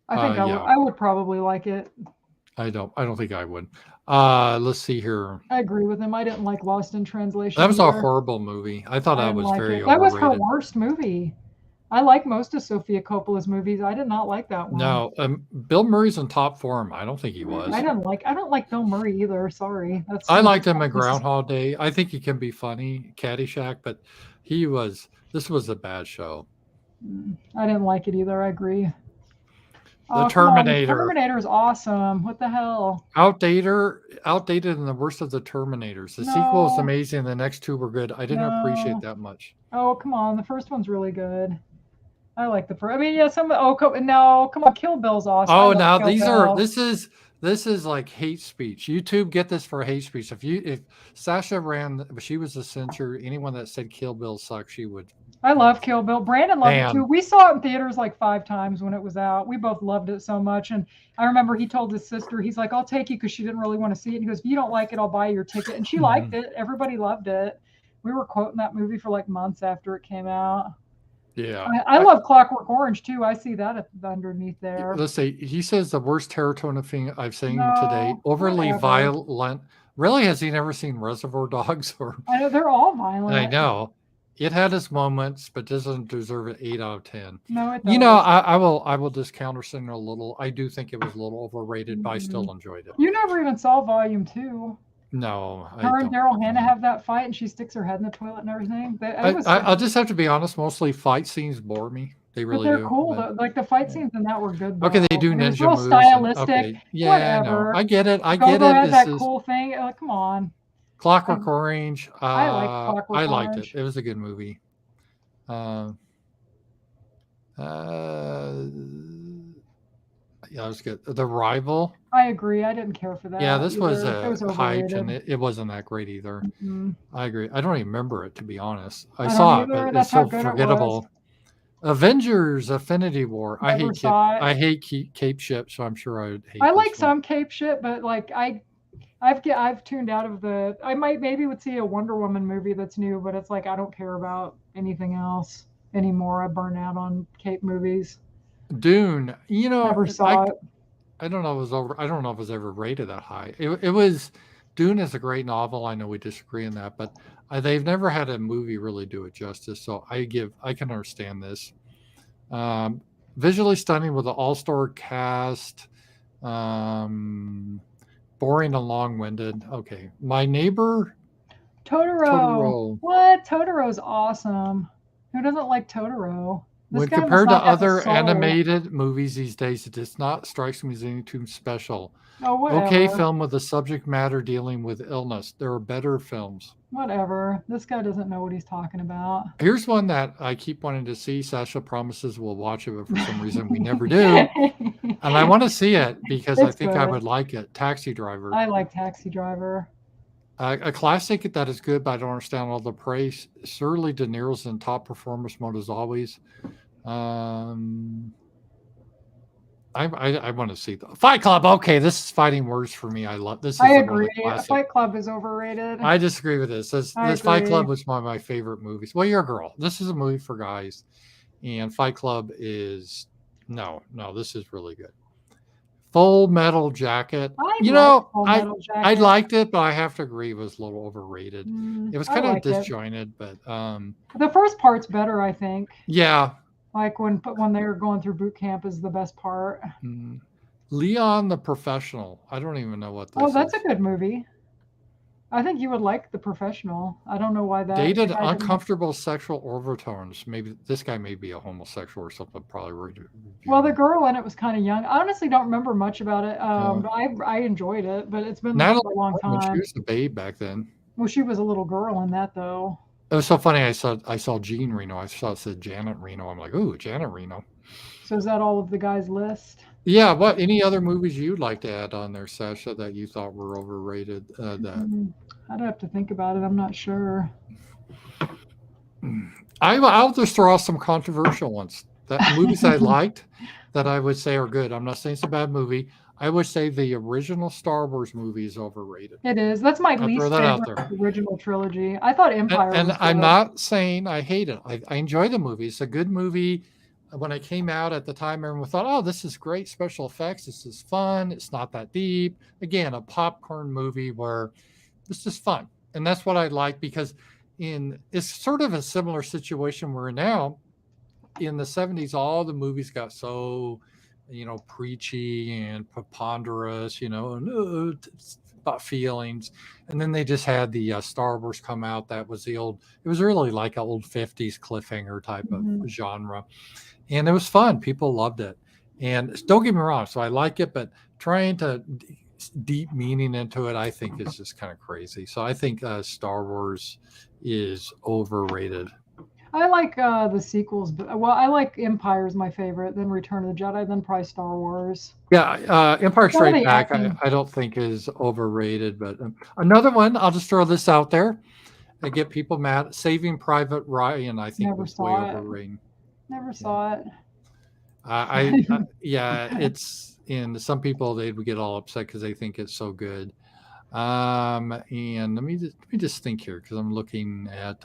I think Yeah, I would probably like it. I don't think I would. Let's see here. I agree with him. I didn't like Lost in That Translation was a either. horrible movie. I thought I that didn't was like very it. That was her overrated. worst movie. I like most of Sofia Coppola's movies. I did not like that one. No, Bill Murray's in top form. I don't think he was. I don't like Bill Murray either. Sorry. That's I some liked him in disrespect. Groundhog Day. I think he can be funny, Caddyshack, but this was a bad show. I didn't like it either. I agree. The Oh, come on. The Terminator, Terminator is awesome. What the hell? outdated and the worst of the Terminators. The sequel is No, amazing. The next two were good. I didn't appreciate no. that much. Oh, come on. The first one's really good. I like the first. I mean, yeah, no, come on. Kill Bill's awesome. I Oh, love now Kill Bill. this is like hate speech. YouTube, get this for hate speech. If Sasha ran, if she was a censor, anyone that said Kill Bill sucks, she would, I you know, love Kill Bill. Brandon loved it too. bam. We saw it in theaters like 5 times when it was out. We both loved it so much. And I remember he told his sister, he's like, I'll take you because she didn't really want to see it. He goes, if you don't like it, I'll buy your ticket. And she liked Mhm. it. Everybody loved it. We were quoting that movie for like months after it came out. Yeah. I love Clockwork Orange too. I see that underneath there. Let's see. He says the worst serotonin thing I've seen to date. No, Overly whatever. violent. Really, has he never seen Reservoir Dogs? Or I know they're all I violent. know it had its moments, but doesn't deserve an 8 out of 10. No, it You know, does. I will just counter a little. I do think it was a little overrated, but I Mhm. still enjoyed it. You never even saw Volume 2. No, I Her and don't. Daryl Hannah No. have that fight, and she sticks her head in the toilet and everything. It I, was I so I'll good. just have to be honest. Mostly fight scenes bore me. They But really they're do. cool But though. Like the fight yeah. scenes in that were good Okay, though. they do It was ninja real moves and stylistic. okay, yeah, no, Whatever. I get it. I get Go it. had This that is cool thing. Come on. I, Clockwork Orange. I liked I Clockwork liked it. Orange. It was a good movie. Uh, uh, yeah, it was good. The Rival. I agree. I didn't care for Yeah, that this was either. It was hyped, and overrated. it wasn't that great either. Mm-mm. I agree. I don't even remember it, to be honest. I I don't saw it, but either. it's That's how so good it was. forgettable. Avengers: Affinity War. Never saw it. I hate Cape Ship, so I'm sure I would I hate like this one. some Cape shit, but like I've tuned out of the. I might maybe would see a Wonder Woman movie that's new, but it's like I don't care about anything else anymore. I burn out on Cape movies. Dune. Never saw it. I don't know if it was over. I don't know if it was ever rated that high. It was. Dune is a great novel. I know we disagree on that, but they've never had a movie really do it justice. So I can understand this. Um, Visually stunning with an all-star cast. Um, Boring and long-winded. Okay, My Neighbor Totoro. Totoro. What? Totoro's awesome. Who doesn't like Totoro? This When guy must compared to not have a other soul. animated movies these days, it does not strike me as anything too special. Oh, Okay, whatever. film with a subject matter dealing with illness. There are better films. Whatever. This guy doesn't know what he's talking about. Here's one that I keep wanting to see. Sasha promises we'll watch it, but for some reason we never do. And I want to see it because I It's think I good. would like it. Taxi Driver. I like Taxi Driver. A classic that is good, but I don't understand all the praise. Surely De Niro's in top performance mode as always. Um, I want to see the Fight Club. Okay, this is fighting words for me. I love this. I Is a agree. really classic. Fight Club is overrated. I disagree with this. I This Fight agree. Club was one of my favorite movies. Well, you're a girl. This is a movie for guys, and Fight Club is no. This is really good. Full Metal Jacket. I You like know, Full I Metal I Jacket. liked it, but I have to agree it was a little overrated. It was I kind of like it. disjointed, but The first part's better, I think. yeah. Like when they're going through boot camp is the best part. Mm. Leon the Professional. I don't even know what Oh, this that's a is. good movie. I think you would like The Professional. I don't know why that Dated guy didn't like. uncomfortable sexual overtones. Maybe this guy may be a homosexual or something. Probably Well, the reviewing. girl in it was kind of young. I honestly don't remember much about it, Uh, but I enjoyed it. But it's been Natalie a long Portman. She time. was a babe back then. Well, she was a little girl in that though. It was so funny. I saw Jean Reno. I saw it said Janet Reno. I'm like, ooh, Janet Reno. So is that all of the guys' list? Yeah. What? Any other movies you'd like to add on there, Sasha, that you thought were overrated? That Mm, I'd have to think about it. I'm not sure. I'll just throw out some controversial ones. That movies I liked that I would say are good. I'm not saying it's a bad movie. I would say the original Star Wars movie is overrated. It is. That's my I'll throw least that out favorite there. of the original trilogy. I thought And, Empire and was I'm good. not saying I hate it. I enjoy the movie. It's a good movie. When it came out at the time, everyone thought, oh, this is great special effects. This is fun. It's not that deep. Again, a popcorn movie where this is fun. And that's what I like because it's sort of a similar situation we're in now. In the 70s, all the movies got so, preachy and preponderous, and about feelings. And then they just had the Star Wars come out. That was it was really like an old 50s cliffhanger type of Hmm. genre. And it was fun. People loved it. And don't get me wrong. So I like it, but trying to deep meaning into it, I think is just kind of crazy. So I think Star Wars is overrated. I like the sequels, but well, I like Empire is my favorite, then Return of the Jedi, then probably Star Wars. Yeah, Empire Some of Strikes the Back, acting, I don't think is overrated, but another one, I'll just throw this out there and get people mad. Saving Private Ryan, I think never was way saw it. overrated. Never Yeah, saw it. yeah, it's and some people they would get all upset because they think it's so good. And let me just think here because I'm looking at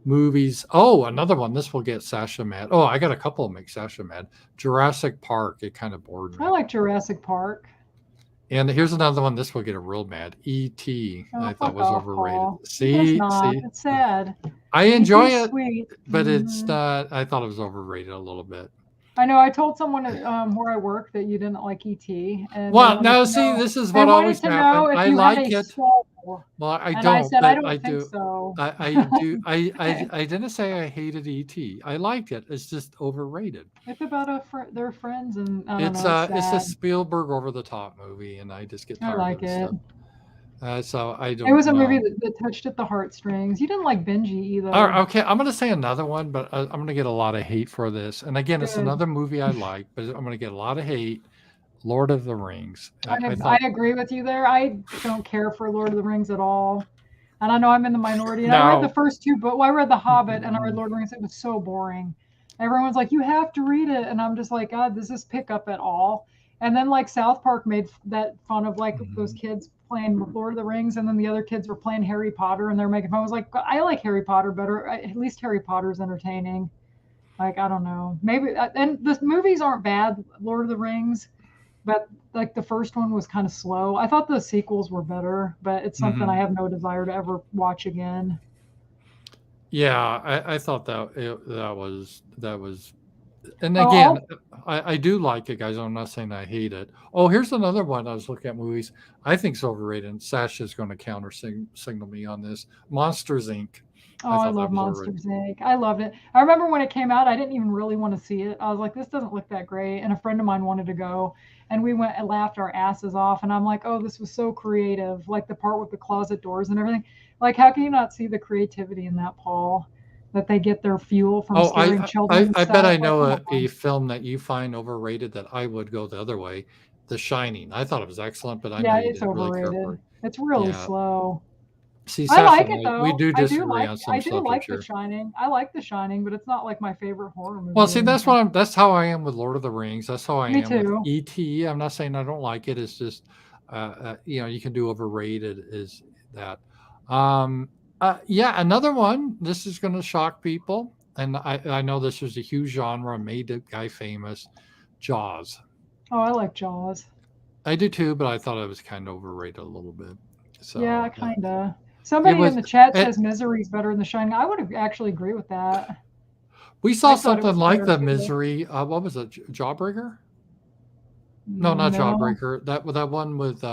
movies. Oh, another one. This will get Sasha mad. Oh, I got a couple of make Sasha mad. Jurassic Park. It kind of bored I me. like Jurassic Park. And here's another one. This will get a real mad. E.T. Oh, I thought fuck was off, overrated. Paul. It is See, not. see, It's sad. I enjoy E.T.'s it, sweet. but it's not. I thought it was overrated a little bit. I know. I told someone at, where I work that you didn't like ET, and Well, now see, this is they what wanted always to know happened. if I you had a like it. soul, Well, I and I don't, said I but I don't think do. so. I do. I didn't say I hated E.T. I liked it. It's just overrated. It's about their friends, and I don't It's know. It's it's a sad. Spielberg over the top movie, and I just get I tired of like his it. stuff. So I It don't was a movie know. that touched at the heartstrings. You didn't like Benji either. Okay, I'm gonna say another one, but I'm gonna get a lot of hate for this. And again, it's Good. another movie I like, but I'm gonna get a lot of hate. Lord of the Rings. I I thought agree with you there. I don't care for Lord of the Rings at all. And I know I'm in the minority. And I read the now. first two books. Well, I read The Hobbit and I read Lord of the Rings. It was so boring. Everyone's like, you have to read it. And I'm just like, God, does this pick up at all? And then like South Park made that fun of like those Mhm. kids playing Lord of the Rings, and then the other kids were playing Harry Potter, and they're making fun. I was like, I like Harry Potter better. At least Harry Potter's entertaining. Like I don't know, maybe. And the movies aren't bad, Lord of the Rings, but like the first one was kind of slow. I thought the sequels were better, but it's something I Mhm. have no desire to ever watch again. Yeah, I thought that was, and Oh, again, I do like it, guys. I'm not saying I hate it. Oh, here's another one. I was looking at movies. I think it's overrated. And Sasha's going to signal me on this. Monsters Inc. I I thought that love was overrated. Monsters Inc. I loved it. I remember when it came out, I didn't even really want to see it. I was like, this doesn't look that great. And a friend of mine wanted to go, and we went and laughed our asses off. And I'm like, oh, this was so creative. Like the part with the closet doors and everything. Like, how can you not see the creativity in that, Paul? That they get their fuel from Oh, scaring children and I bet stuff. I Like, know come a on. film that you find overrated that I would go the other way. The Shining. I thought it was excellent, but I know Yeah, you it's didn't really care for overrated. it. It's really Yeah. slow. See, I Sasha like and it we though. do disagree on some I do subjects like The here. Shining. I like The Shining, but it's not like my favorite horror Well, movie see, or anything. that's how I am with Lord of the Rings. That's how I Me am with too. E.T. I'm not saying I don't like it. It's just, you can do overrated is that. Um, yeah, another one. This is going to shock people, and I know this was a huge genre, made the guy famous. Jaws. Oh, I like Jaws. I do too, but I thought it was kind of overrated a little bit. Yeah, So kinda. it Somebody in was. the chat It, says Misery's better than The Shining. I would actually agree with that. we saw I thought it something was like better the too. Misery. What was it? Jawbreaker? No, not No. Jawbreaker. That one with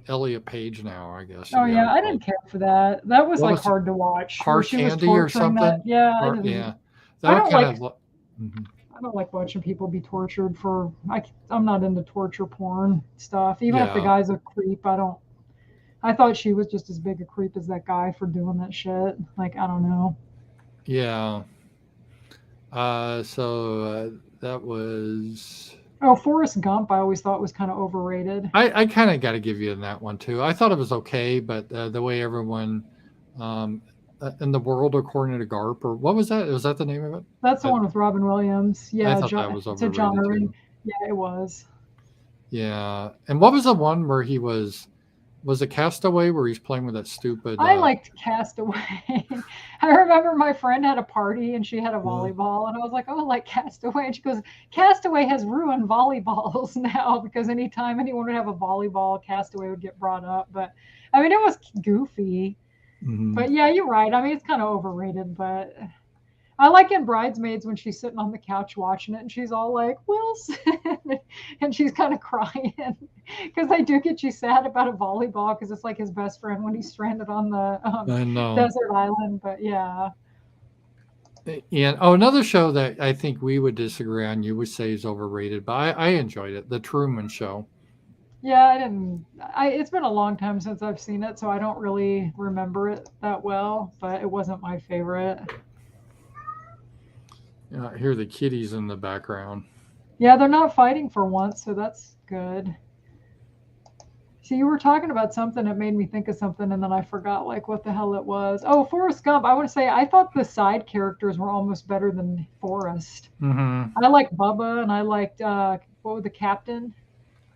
Elliot Page now, I guess you Oh got yeah, to I call didn't it. care for that. That was What like was it? hard to watch, where Hard she was Candy or torturing that. something? Yeah, Or yeah, that I one don't kind like of. Mhm. I don't like watching people be tortured for. I'm not into torture porn stuff. Even if the Yeah, guy's a creep, I don't. I thought she was just as big a creep as that guy for doing that shit. Like I don't know. yeah. That was. Oh, Forrest Gump, I always thought was kind of overrated. I kind of got to give you in that one too. I thought it was okay, but the way everyone, um, in the world according to Garp, or what was that? Was that the name of it? That's the I, one with Robin Williams. I Yeah, thought that was it's a John overrated Irving. too. Yeah, it was. Yeah, and what was the one where he was it Castaway where he's playing with that stupid? I liked Castaway. I remember my friend had a party and she had a Uh, volleyball, and I was like, "Oh, I like Castaway." And she goes, "Castaway has ruined volleyballs now because anytime anyone would have a volleyball, Castaway would get brought up." But I mean, it was goofy. mhm. But yeah, you're right. I mean, it's kind of overrated, but I like in Bridesmaids when she's sitting on the couch watching it and she's all like, Wilson, and she's kind of crying because they do get you sad about a volleyball because it's like his best friend when he's stranded on the I know. desert island. But yeah, And another show that I think we would disagree on, you would say is overrated, but I enjoyed it, The Truman Show. yeah, I didn't. It's been a long time since I've seen it, so I don't really remember it that well. But it wasn't my favorite. I hear the kitties in the background. Yeah, they're not fighting for once, so that's good. See, you were talking about something that made me think of something, and then I forgot like what the hell it was. Oh, Forrest Gump. I want to say I thought the side characters were almost better than Forrest. Hmm. I liked Bubba, and I liked what was the captain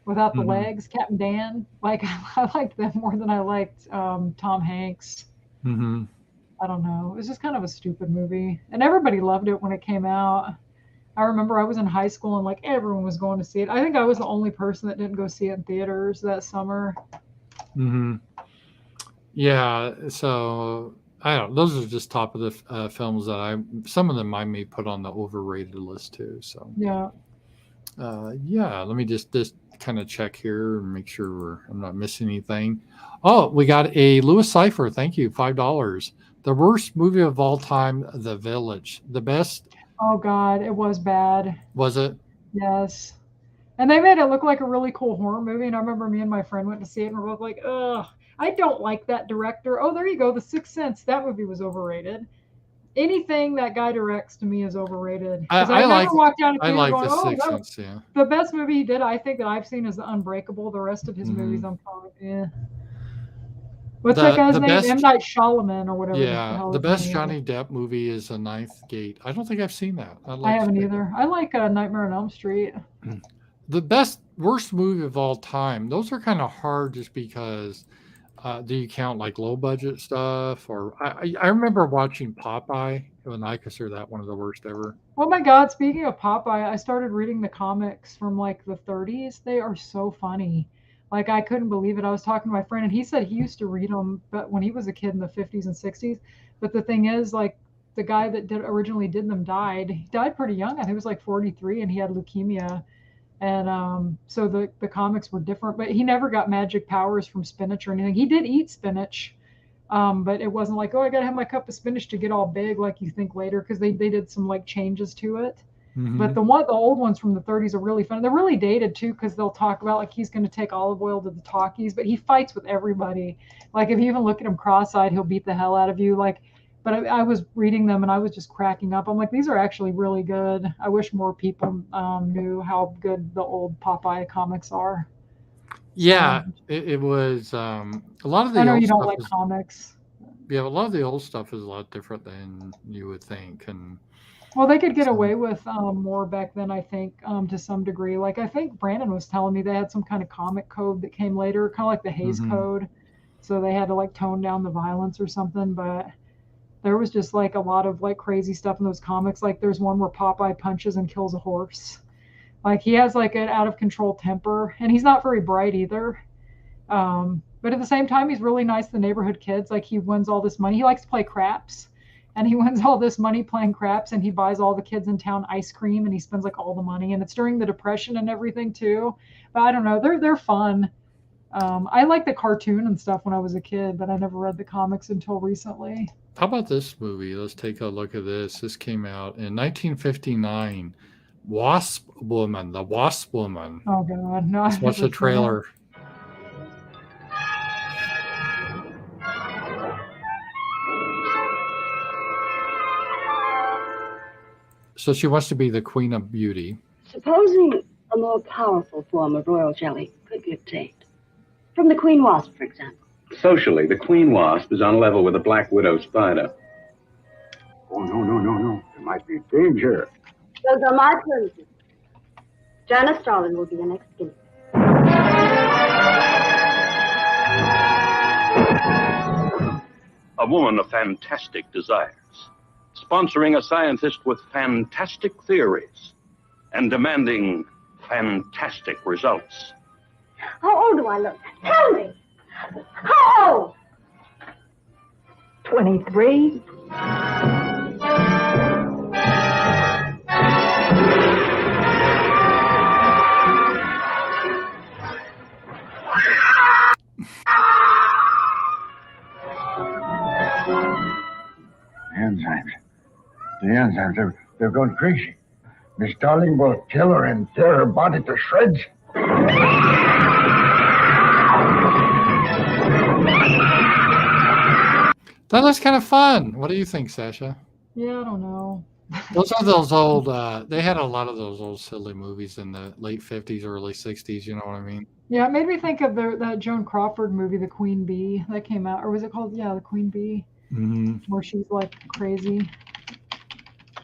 without the Hmm. legs, Captain Dan. Like I liked them more than I liked Tom Hanks. Hmm. I don't know. It was just kind of a stupid movie, and everybody loved it when it came out. I remember I was in high school and like everyone was going to see it. I think I was the only person that didn't go see it in theaters that summer. Hmm. Yeah, so I don't. Those are just top of the films that I. Some of them I may put on the overrated list too. So Yeah. yeah, let me just kind of check here and make sure I'm not missing anything. Oh, we got a Lewis Cipher. Thank you, $5. The worst movie of all time, The Village. The best Oh God, it was bad. was it? Yes. And they made it look like a really cool horror movie. And I remember me and my friend went to see it and we're both like, ugh, I don't like that director. Oh, there you go. The Sixth Sense. That movie was overrated. Anything that guy directs to me is overrated. Because I I never like walked out of I theater like going, The oh, Sixth Sense. Yeah. the best movie he did, I think, that I've seen is The Unbreakable. The rest of his movies, Hmm. I'm probably, yeah. What's that guy's The name? M. best Night Shyamalan or whatever the Yeah, hell the his best name is. Johnny Depp movie is The Ninth Gate. I don't think I've seen that. I'd I like to haven't check that. either. I like Nightmare on Elm Street. The best worst movie of all time. Those are kind of hard just because do you count like low budget stuff or I remember watching Popeye and I consider that one of the worst ever. Oh my God, speaking of Popeye, I started reading the comics from like the 30s. They are so funny. Like I couldn't believe it. I was talking to my friend and he said he used to read them but when he was a kid in the 50s and 60s. But the thing is like the guy that originally did them died. He died pretty young. I think he was like 43 and he had leukemia. And so the comics were different, but he never got magic powers from spinach or anything. He did eat spinach, but it wasn't like, oh, I gotta have my cup of spinach to get all big like you think later, because they did some like changes to it. But Hmm. the old ones from the 30s are really fun. They're really dated too, because they'll talk about like he's going to take olive oil to the talkies, but he fights with everybody. Like if you even look at him cross-eyed, he'll beat the hell out of you. Like, but I was reading them and I was just cracking up. I'm like, these are actually really good. I wish more people knew how good the old Popeye comics are. So Yeah, it was a lot of I the know old you don't stuff like is comics. yeah, a lot of the old stuff is a lot different than you would think and Well, they could get so away with more back then, I think, to some degree. Like I think Brandon was telling me they had some kind of comic code that came later, kind of like the Hayes mhm. Code. So they had to like tone down the violence or something. But there was just like a lot of like crazy stuff in those comics. Like there's one where Popeye punches and kills a horse. Like he has like an out of control temper, and he's not very bright either. But at the same time, he's really nice to the neighborhood kids. Like he wins all this money. He likes to play craps, and he wins all this money playing craps, and he buys all the kids in town ice cream, and he spends like all the money. And it's during the Depression and everything too. But I don't know, they're fun. I liked the cartoon and stuff when I was a kid, but I never read the comics until recently. How about this movie? Let's take a look at this. This came out in 1959. Wasp Woman, the Wasp Woman. Oh God, no! Let's I've watch never the seen trailer. So she wants to be the Queen of Beauty. Supposing a more powerful form of royal jelly could be obtained. From the queen wasp, for example. Socially, the queen wasp is on level with a black widow spider. Oh, no. There might be danger. Those are my terms. Janice Starlin will be the next guinea. A woman of fantastic desires, sponsoring a scientist with fantastic theories and demanding fantastic results. How old do I look? Tell me. How old? 23. The enzymes, they're going crazy. Miss Darling will kill her and tear her body to shreds. That looks kind of fun. What do you think, Sasha? Yeah, I don't know. Those are those old, they had a lot of those old silly movies in the late 50s, early 60s, you know what I mean? Yeah, it made me think of that Joan Crawford movie, The Queen Bee, that came out, or was it called? Yeah, The Queen Bee, where she's like crazy,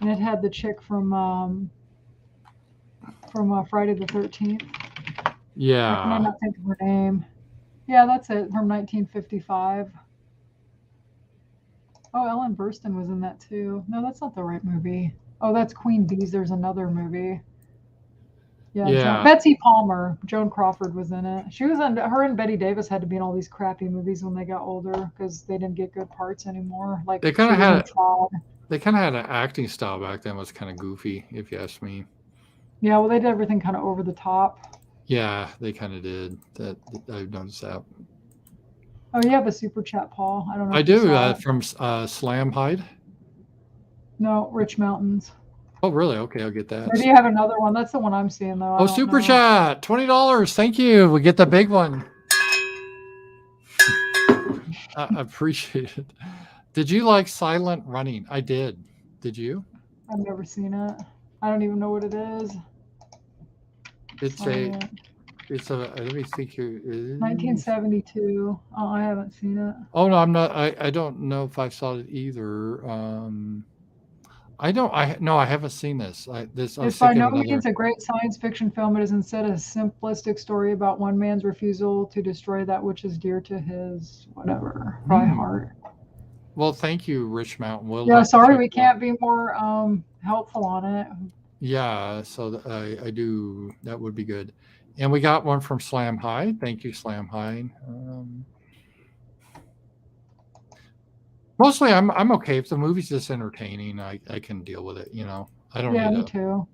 and it had the chick from Friday the 13th. Yeah. I cannot think of her name. Yeah, that's it, from 1955. Oh, Ellen Burstyn was in that too. No, that's not the right movie. Oh, that's Queen Bees. There's another movie. Yeah. Betsy Palmer. Joan Crawford was in it. She was in. Her and Betty Davis had to be in all these crappy movies when they got older because they didn't get good parts anymore. Like they kind of had an acting style back then was kind of goofy, if you ask me. Yeah, well, they did everything kind of over the top. Yeah, they kind of did. That I've noticed that. Oh, you have a super chat, Paul. I don't know. I do, from Slam Hide. No, Rich Mountains. Oh, really? Okay, I'll get that. Maybe you have another one. That's the one I'm seeing, though. Oh, super chat, $20. Thank you. We get the big one. I appreciate it. Did you like Silent Running? I did. Did you? I've never seen it. I don't even know what it is. It's a, let me think here. 1972. Oh, I haven't seen it. Oh, no, I'm not. I don't know if I saw it either. I haven't seen this. It's by no means a great science fiction film. It is instead a simplistic story about one man's refusal to destroy that which is dear to his whatever, probably heart. Well, thank you, Rich Mountain. Yeah, sorry, we can't be more helpful on it. Yeah, so I do. That would be good. And we got one from Slam High. Thank you, Slam High. Mostly, I'm okay if the movie's just entertaining. I can deal with it. You know, I don't. Yeah, me too.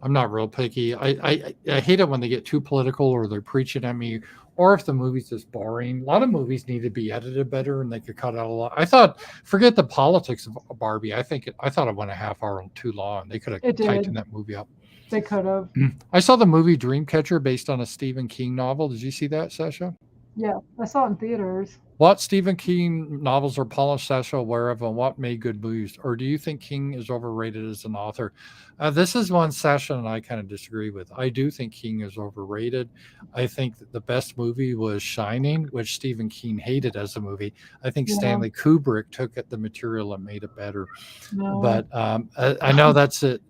I'm not real picky. I hate it when they get too political or they're preaching at me, or if the movie's just boring. A lot of movies need to be edited better, and they could cut out a lot. I thought, forget the politics of Barbie. I thought it went a half hour too long. They could have tightened that movie up. They could have. I saw the movie Dreamcatcher based on a Stephen King novel. Did you see that, Sasha? Yeah, I saw it in theaters. What Stephen King novels are Paul Sasha aware of, and what made good movies? Or do you think King is overrated as an author? This is one Sasha and I kind of disagree with. I do think King is overrated. I think that the best movie was Shining, which Stephen King hated as a movie. I think Stanley Kubrick took the material and made it better. No. But I know that's it.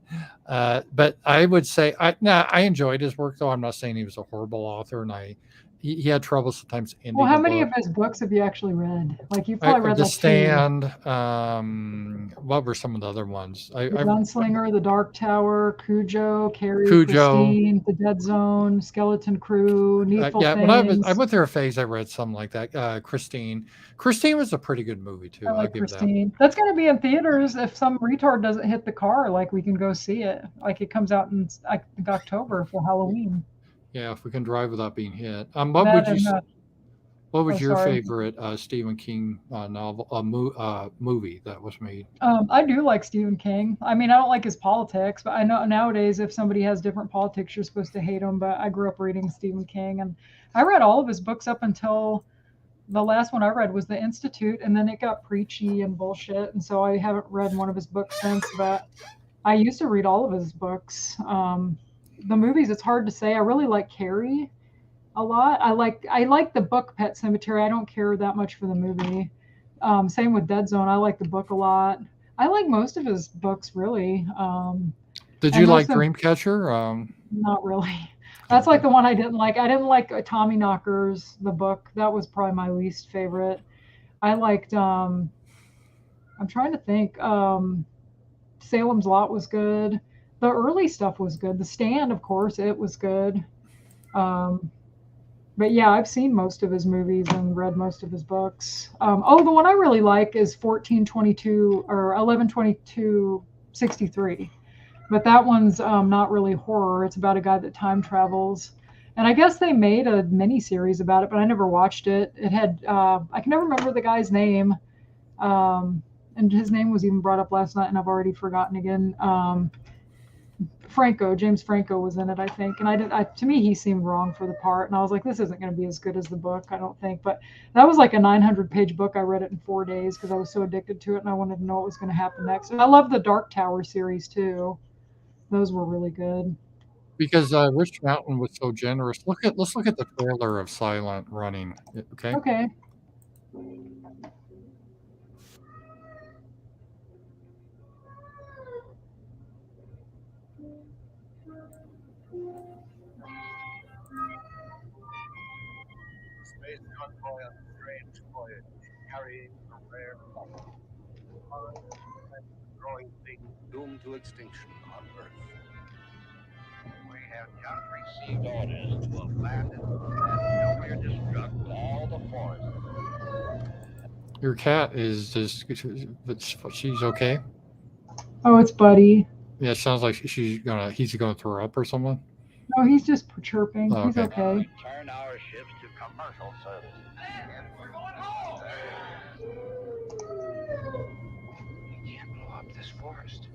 But I would say I enjoyed his work, though. I'm not saying he was a horrible author, and I he had trouble sometimes ending. Well, how the many book. of his books have you actually read? Like you probably read The like two. Stand. What were some of the other ones? The Gunslinger, The Dark Tower, Cujo, Carrie, Cujo. Christine, The Dead Zone, Skeleton Crew, Needful yeah, Things. when I went through a phase, I read something like that. Christine was a pretty good movie too. I like I'll give Christine. That's going to be in theaters if some retard doesn't hit the car. Like we can go see it. Like it comes out in I think October for Halloween. Yeah, if we can drive without being hit. What was your favorite Stephen King movie that was made? I do like Stephen King. I mean, I don't like his politics, but I know nowadays if somebody has different politics, you're supposed to hate them. But I grew up reading Stephen King, and I read all of his books up until the last one I read was The Institute, and then it got preachy and bullshit, and so I haven't read one of his books since. But I used to read all of his books. The movies, it's hard to say. I really like Carrie a lot. I like the book Pet Sematary. I don't care that much for the movie. Same with Dead Zone. I like the book a lot. I like most of his books, really. Did you like Dreamcatcher? Not really. That's like the one I didn't like. I didn't like Tommyknockers, the book. That was probably my least favorite. I liked, I'm trying to think. Salem's Lot was good. The early stuff was good. The Stand, of course, it was good. But yeah, I've seen most of his movies and read most of his books. The one I really like is 1422 or 11/22/63. But that one's not really horror. It's about a guy that time travels. And I guess they made a mini series about it, but I never watched it. It had, I can never remember the guy's name. And his name was even brought up last night, and I've already forgotten again. James Franco was in it, I think. And to me, he seemed wrong for the part. And I was like, this isn't going to be as good as the book, I don't think. But that was like a 900-page book. I read it in 4 days because I was so addicted to it, and I wanted to know what was going to happen next. And I love the Dark Tower series, too. Those were really good. Because Rich Mountain was so generous. Let's look at the trailer of Silent Running. Okay. Okay. Space convoy on a strange voyage, carrying a rare comet. Growing things doomed to extinction on Earth. We have just received orders to abandon and nuclear destruct all the forests. Your cat is just, she's okay? Oh, it's Buddy. Yeah, it sounds like he's gonna throw up or something. No, he's just chirping. Oh, He's okay. Turn our ships to commercial service. We're going home! You can't blow up this forest.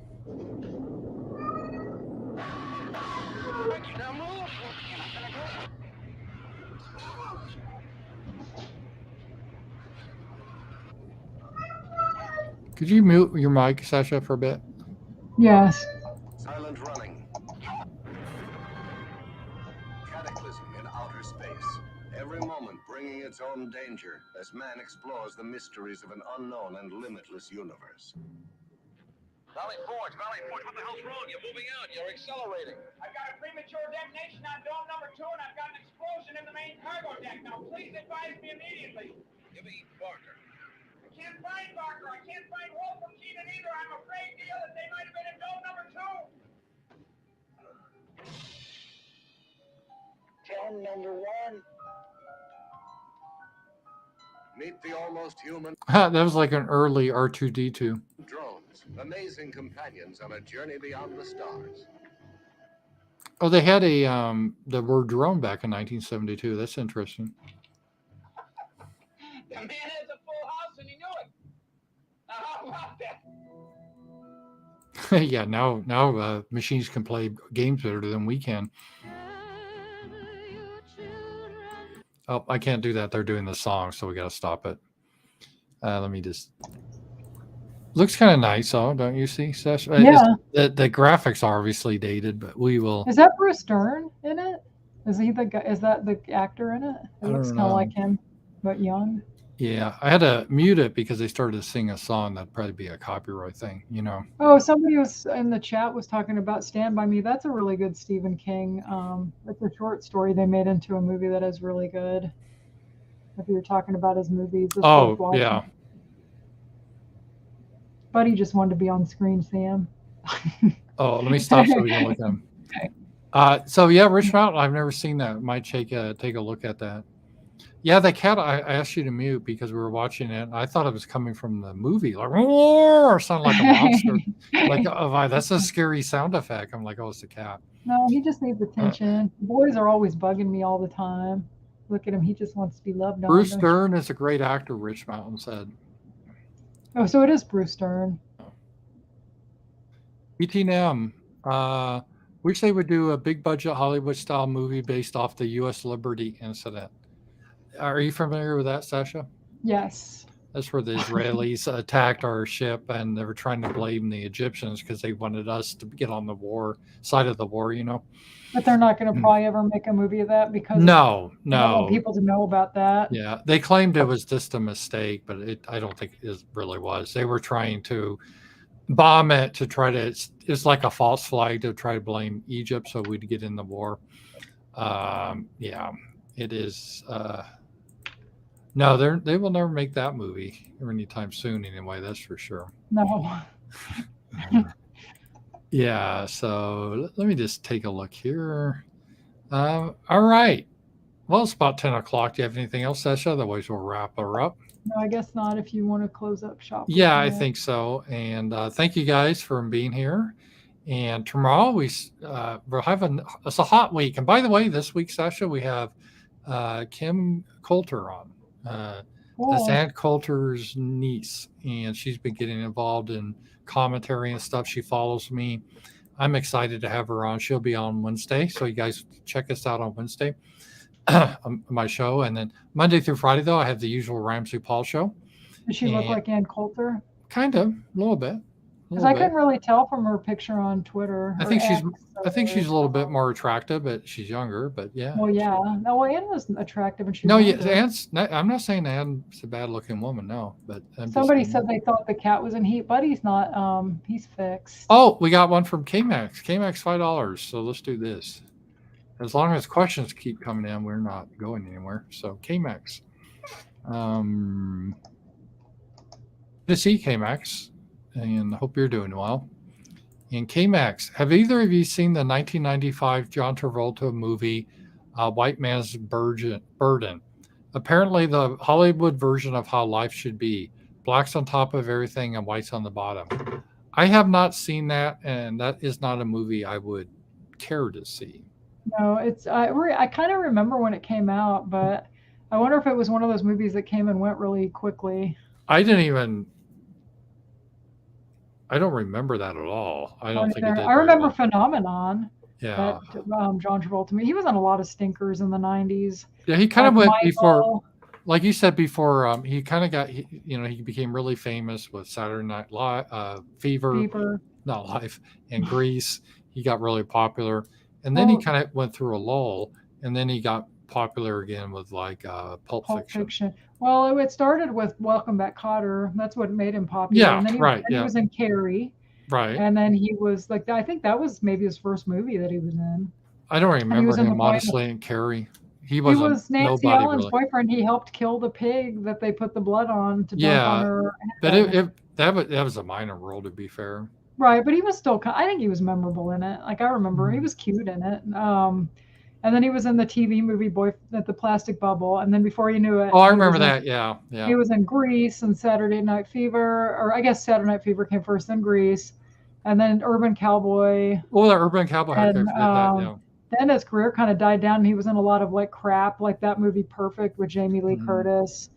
Now move! Could you mute your mic, Sasha, for a bit? Yes. Silent running. Cataclysm in outer space. Every moment bringing its own danger as man explores the mysteries of an unknown and limitless universe. Valley Forge, what the hell's wrong? You're moving out, you're accelerating. I've got a premature detonation on dome number 2, and I've got an explosion in the main cargo deck. Now, please advise me immediately. Give me Barker. I can't find Barker. I can't find Wolf or Keenan either. I'm afraid, Neil, that they might have been in dome number 2. Dome number 1. Meet the almost human That was like an early R2D2. drones, amazing companions on a journey beyond the stars. Oh, they had the word drone back in 1972. That's interesting. The man has a full house, and he knew it. Now, how about that? Yeah, now machines can play games better than we can. Oh, I can't do that. They're doing the song, so we got to stop it. Let me just. Looks kind of nice, though, don't you see, Sesh? Yeah. The graphics are obviously dated, but we will. Is that Bruce Dern in it? Is he the guy? Is that the actor in it? It looks kind of like him, but young. Yeah, I had to mute it because they started to sing a song. That'd probably be a copyright thing, you know. Oh, somebody was in the chat was talking about Stand By Me. That's a really good Stephen King. It's a short story they made into a movie that is really good. If you're talking about his movies, it's worth Oh, watching. yeah. Buddy just wanted to be on screen, Sam. Oh, let me stop so we can look at them. So yeah, Rich Mountain. I've never seen that. Might take a look at that. Yeah, the cat. I asked you to mute because we were watching it. I thought it was coming from the movie, like or sounded like a monster. Like, oh, that's a scary sound effect. I'm like, oh, it's the cat. No, he just needs attention. Boys are always bugging me all the time. Look at him. He just wants to be loved on. Bruce don't you? Dern is a great actor. Rich Mountain said. Oh, so it is Bruce Dern. ETNM. Wish they would do a big budget Hollywood style movie based off the U.S. Liberty incident. Are you familiar with that, Sasha? Yes. That's where the Israelis attacked our ship, and they were trying to blame the Egyptians because they wanted us to get on the war side of the war, you know. But they're not going to probably ever make a movie of that because No. they don't want people to know about that. Yeah, they claimed it was just a mistake, but I don't think it really was. They were trying to bomb it to try to. It's like a false flag to try to blame Egypt so we'd get in the war. Yeah, it is. No, they will never make that movie or anytime soon. Anyway, that's for sure. No. Yeah. So let me just take a look here. All right. Well, it's about 10 o'clock. Do you have anything else, Sasha? Otherwise, we'll wrap her up. No, I guess not. If you want to close up shop. Yeah, I think so. And thank you guys for being here. And tomorrow we'll have it's a hot week. And by the way, this week, Sasha, we have Kim Coulter on. That's Aunt Coulter's niece, and she's been getting involved in commentary and stuff. She follows me. I'm excited to have her on. She'll be on Wednesday, so you guys check us out on Wednesday on my show. And then Monday through Friday, though, I have the usual Ramsey Paul show. Does she look like Ann Coulter? Kind of, a little bit. Because I couldn't really tell from her picture on Twitter. I think she's a little bit more attractive, but she's younger. But yeah. Well, yeah. No, Ann was attractive, and she. No, yeah, Ann's. I'm not saying Ann's a bad-looking woman, no. But somebody said they thought the cat was in heat, but he's not. He's fixed. Oh, we got one from KMax. KMax $5. So let's do this. As long as questions keep coming in, we're not going anywhere. So KMax. To see KMax. And hope you're doing well. And KMax, have either of you seen the 1995 John Travolta movie, White Man's Burden? Apparently, the Hollywood version of how life should be. Black's on top of everything and white's on the bottom. I have not seen that, and that is not a movie I would care to see. No, it's I kind of remember when it came out, but I wonder if it was one of those movies that came and went really quickly. I don't remember that at all. I don't think it did. I remember Phenomenon. Yeah. That, John Travolta. He was on a lot of stinkers in the 90s. Yeah, he kind of went before, like you said before, he kind of got, he became really famous with Saturday Night Fever, not Live, and Grease. He got really popular. And then he kind of went through a lull, and then he got popular again with like Pulp Fiction. Well, it started with Welcome Back, Kotter. That's what made him popular. Yeah, and then he was in Carrie. Right. And then he was like, I think that was maybe his first movie that he was in. I don't remember him honestly in Carrie. He was Nancy Allen's boyfriend. He helped kill the pig that they put the blood on to dunk on her. But that was a minor role, to be fair. Right, but he was still. I think he was memorable in it. Like I remember, he was cute in it. And then he was in the TV movie Boy at the Plastic Bubble. And then before you knew it. Oh, I remember that. Yeah. He was in Grease and Saturday Night Fever, or I guess Saturday Night Fever came first, then Grease, and then Urban Cowboy. Oh, the Urban Cowboy. And, then his career kind of died down. And he was in a lot of like crap, like that movie Perfect with Jamie Lee Curtis,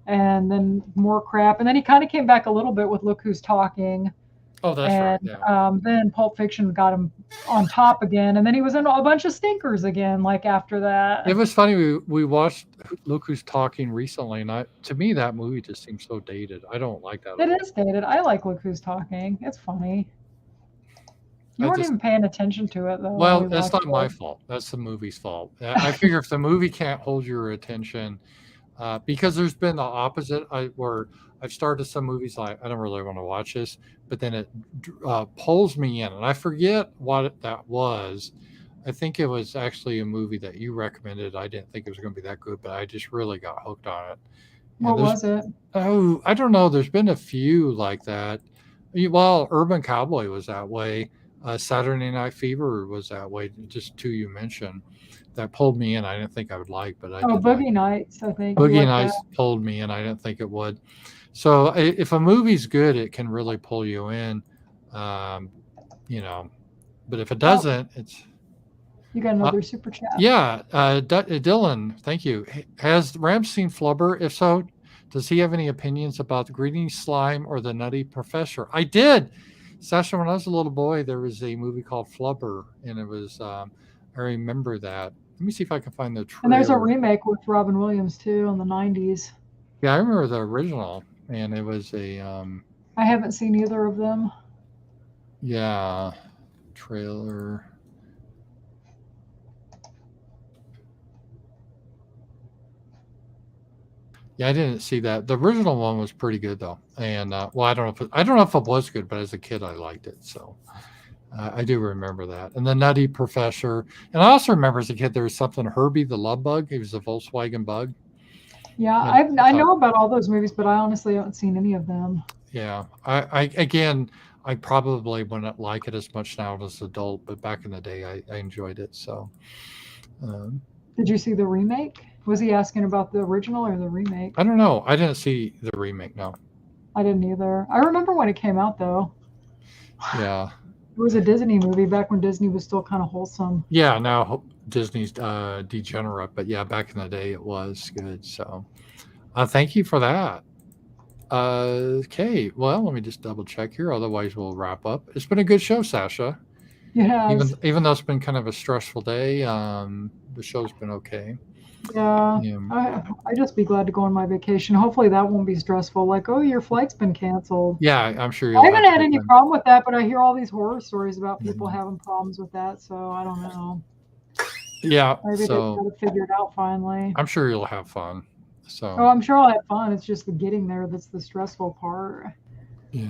and then more crap. And then he kind of came back a little bit with Look Who's Talking. Oh, that's right. Yeah. Then Pulp Fiction got him on top again, and then he was in a bunch of stinkers again. Like after that, it was funny. We watched Look Who's Talking recently, and to me that movie just seems so dated. I don't like that. It is dated. I like Look Who's Talking. It's funny. You weren't even paying attention to it though. Well, that's not my fault. That's the movie's fault. I figure if the movie can't hold your attention, because there's been the opposite. Where I've started some movies like I don't really want to watch this, but then it pulls me in, and I forget what that was. I think it was actually a movie that you recommended. I didn't think it was going to be that good, but I just really got hooked on it. What was it? Oh, I don't know. There's been a few like that. Well, Urban Cowboy was that way. Saturday Night Fever was that way. Just two you mentioned that pulled me in. I didn't think I would like, but I Oh, did. Boogie Nights, I think. Boogie Nights pulled me in. I didn't think it would. So if a movie's good, it can really pull you in. You know, but if it doesn't, it's. You got another super chat. Yeah, Dylan, thank you. Has Ram seen Flubber? If so, does he have any opinions about the Greedy Slime or the Nutty Professor? I did. Sasha, when I was a little boy, there was a movie called Flubber, and it was, I remember that. Let me see if I can find the trailer. And there's a remake with Robin Williams, too, in the 90s. Yeah, I remember the original, and it was a... I haven't seen either of them. Yeah, trailer... Yeah, I didn't see that. The original one was pretty good though, and well, I don't know if it was good, but as a kid, I liked it. So I do remember that. And the Nutty Professor, and I also remember as a kid there was something Herbie the Love Bug. He was a Volkswagen Bug. Yeah, I know about all those movies, but I honestly haven't seen any of them. Yeah, I probably wouldn't like it as much now as an adult, but back in the day, I enjoyed it. So. Did you see the remake? Was he asking about the original or the remake? I don't know. I didn't see the remake. No. I didn't either. I remember when it came out though. Yeah. It was a Disney movie back when Disney was still kind of wholesome. Yeah, now Disney's degenerate, but yeah, back in the day it was good. So thank you for that. Okay, well, let me just double check here. Otherwise, we'll wrap up. It's been a good show, Sasha. Yeah. Even though it's been kind of a stressful day, the show's been okay. Yeah. I just be glad to go on my vacation. Hopefully that won't be stressful. Like, oh, your flight's been canceled. Yeah, I'm sure. I haven't had any problem with that, but I hear all these horror stories about people having problems with that. So I don't know. Yeah. Maybe they got to figure it out finally. I'm sure you'll have fun. So. Oh, I'm sure I'll have fun. It's just the getting there that's the stressful part. Yeah.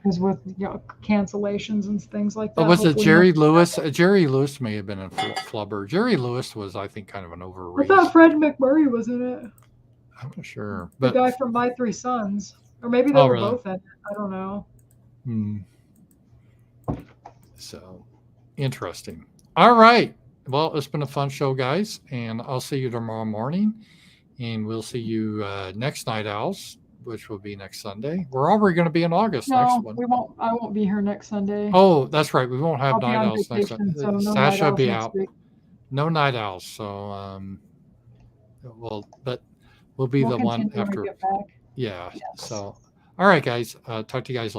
Because with cancellations and things like that. But was it Jerry Lewis? Jerry Lewis may have been in Flubber. Jerry Lewis was, I think, kind of an overrated. I thought Fred McMurray was in it. I'm not sure. But the guy from My Three Sons. Or maybe they were both in it. I don't know. So, interesting. All right. Well, it's been a fun show, guys. And I'll see you tomorrow morning. And we'll see you next Night Owls, which will be next Sunday. We're already going to be in August next one. We won't. I won't be here next Sunday. Oh, that's right. We won't have Night Owls next Sunday. So no Sasha will be out. No Night Owls. So, but we'll be the one after. Get back. Yeah. Yes. So, all right, guys. Talk to you guys later.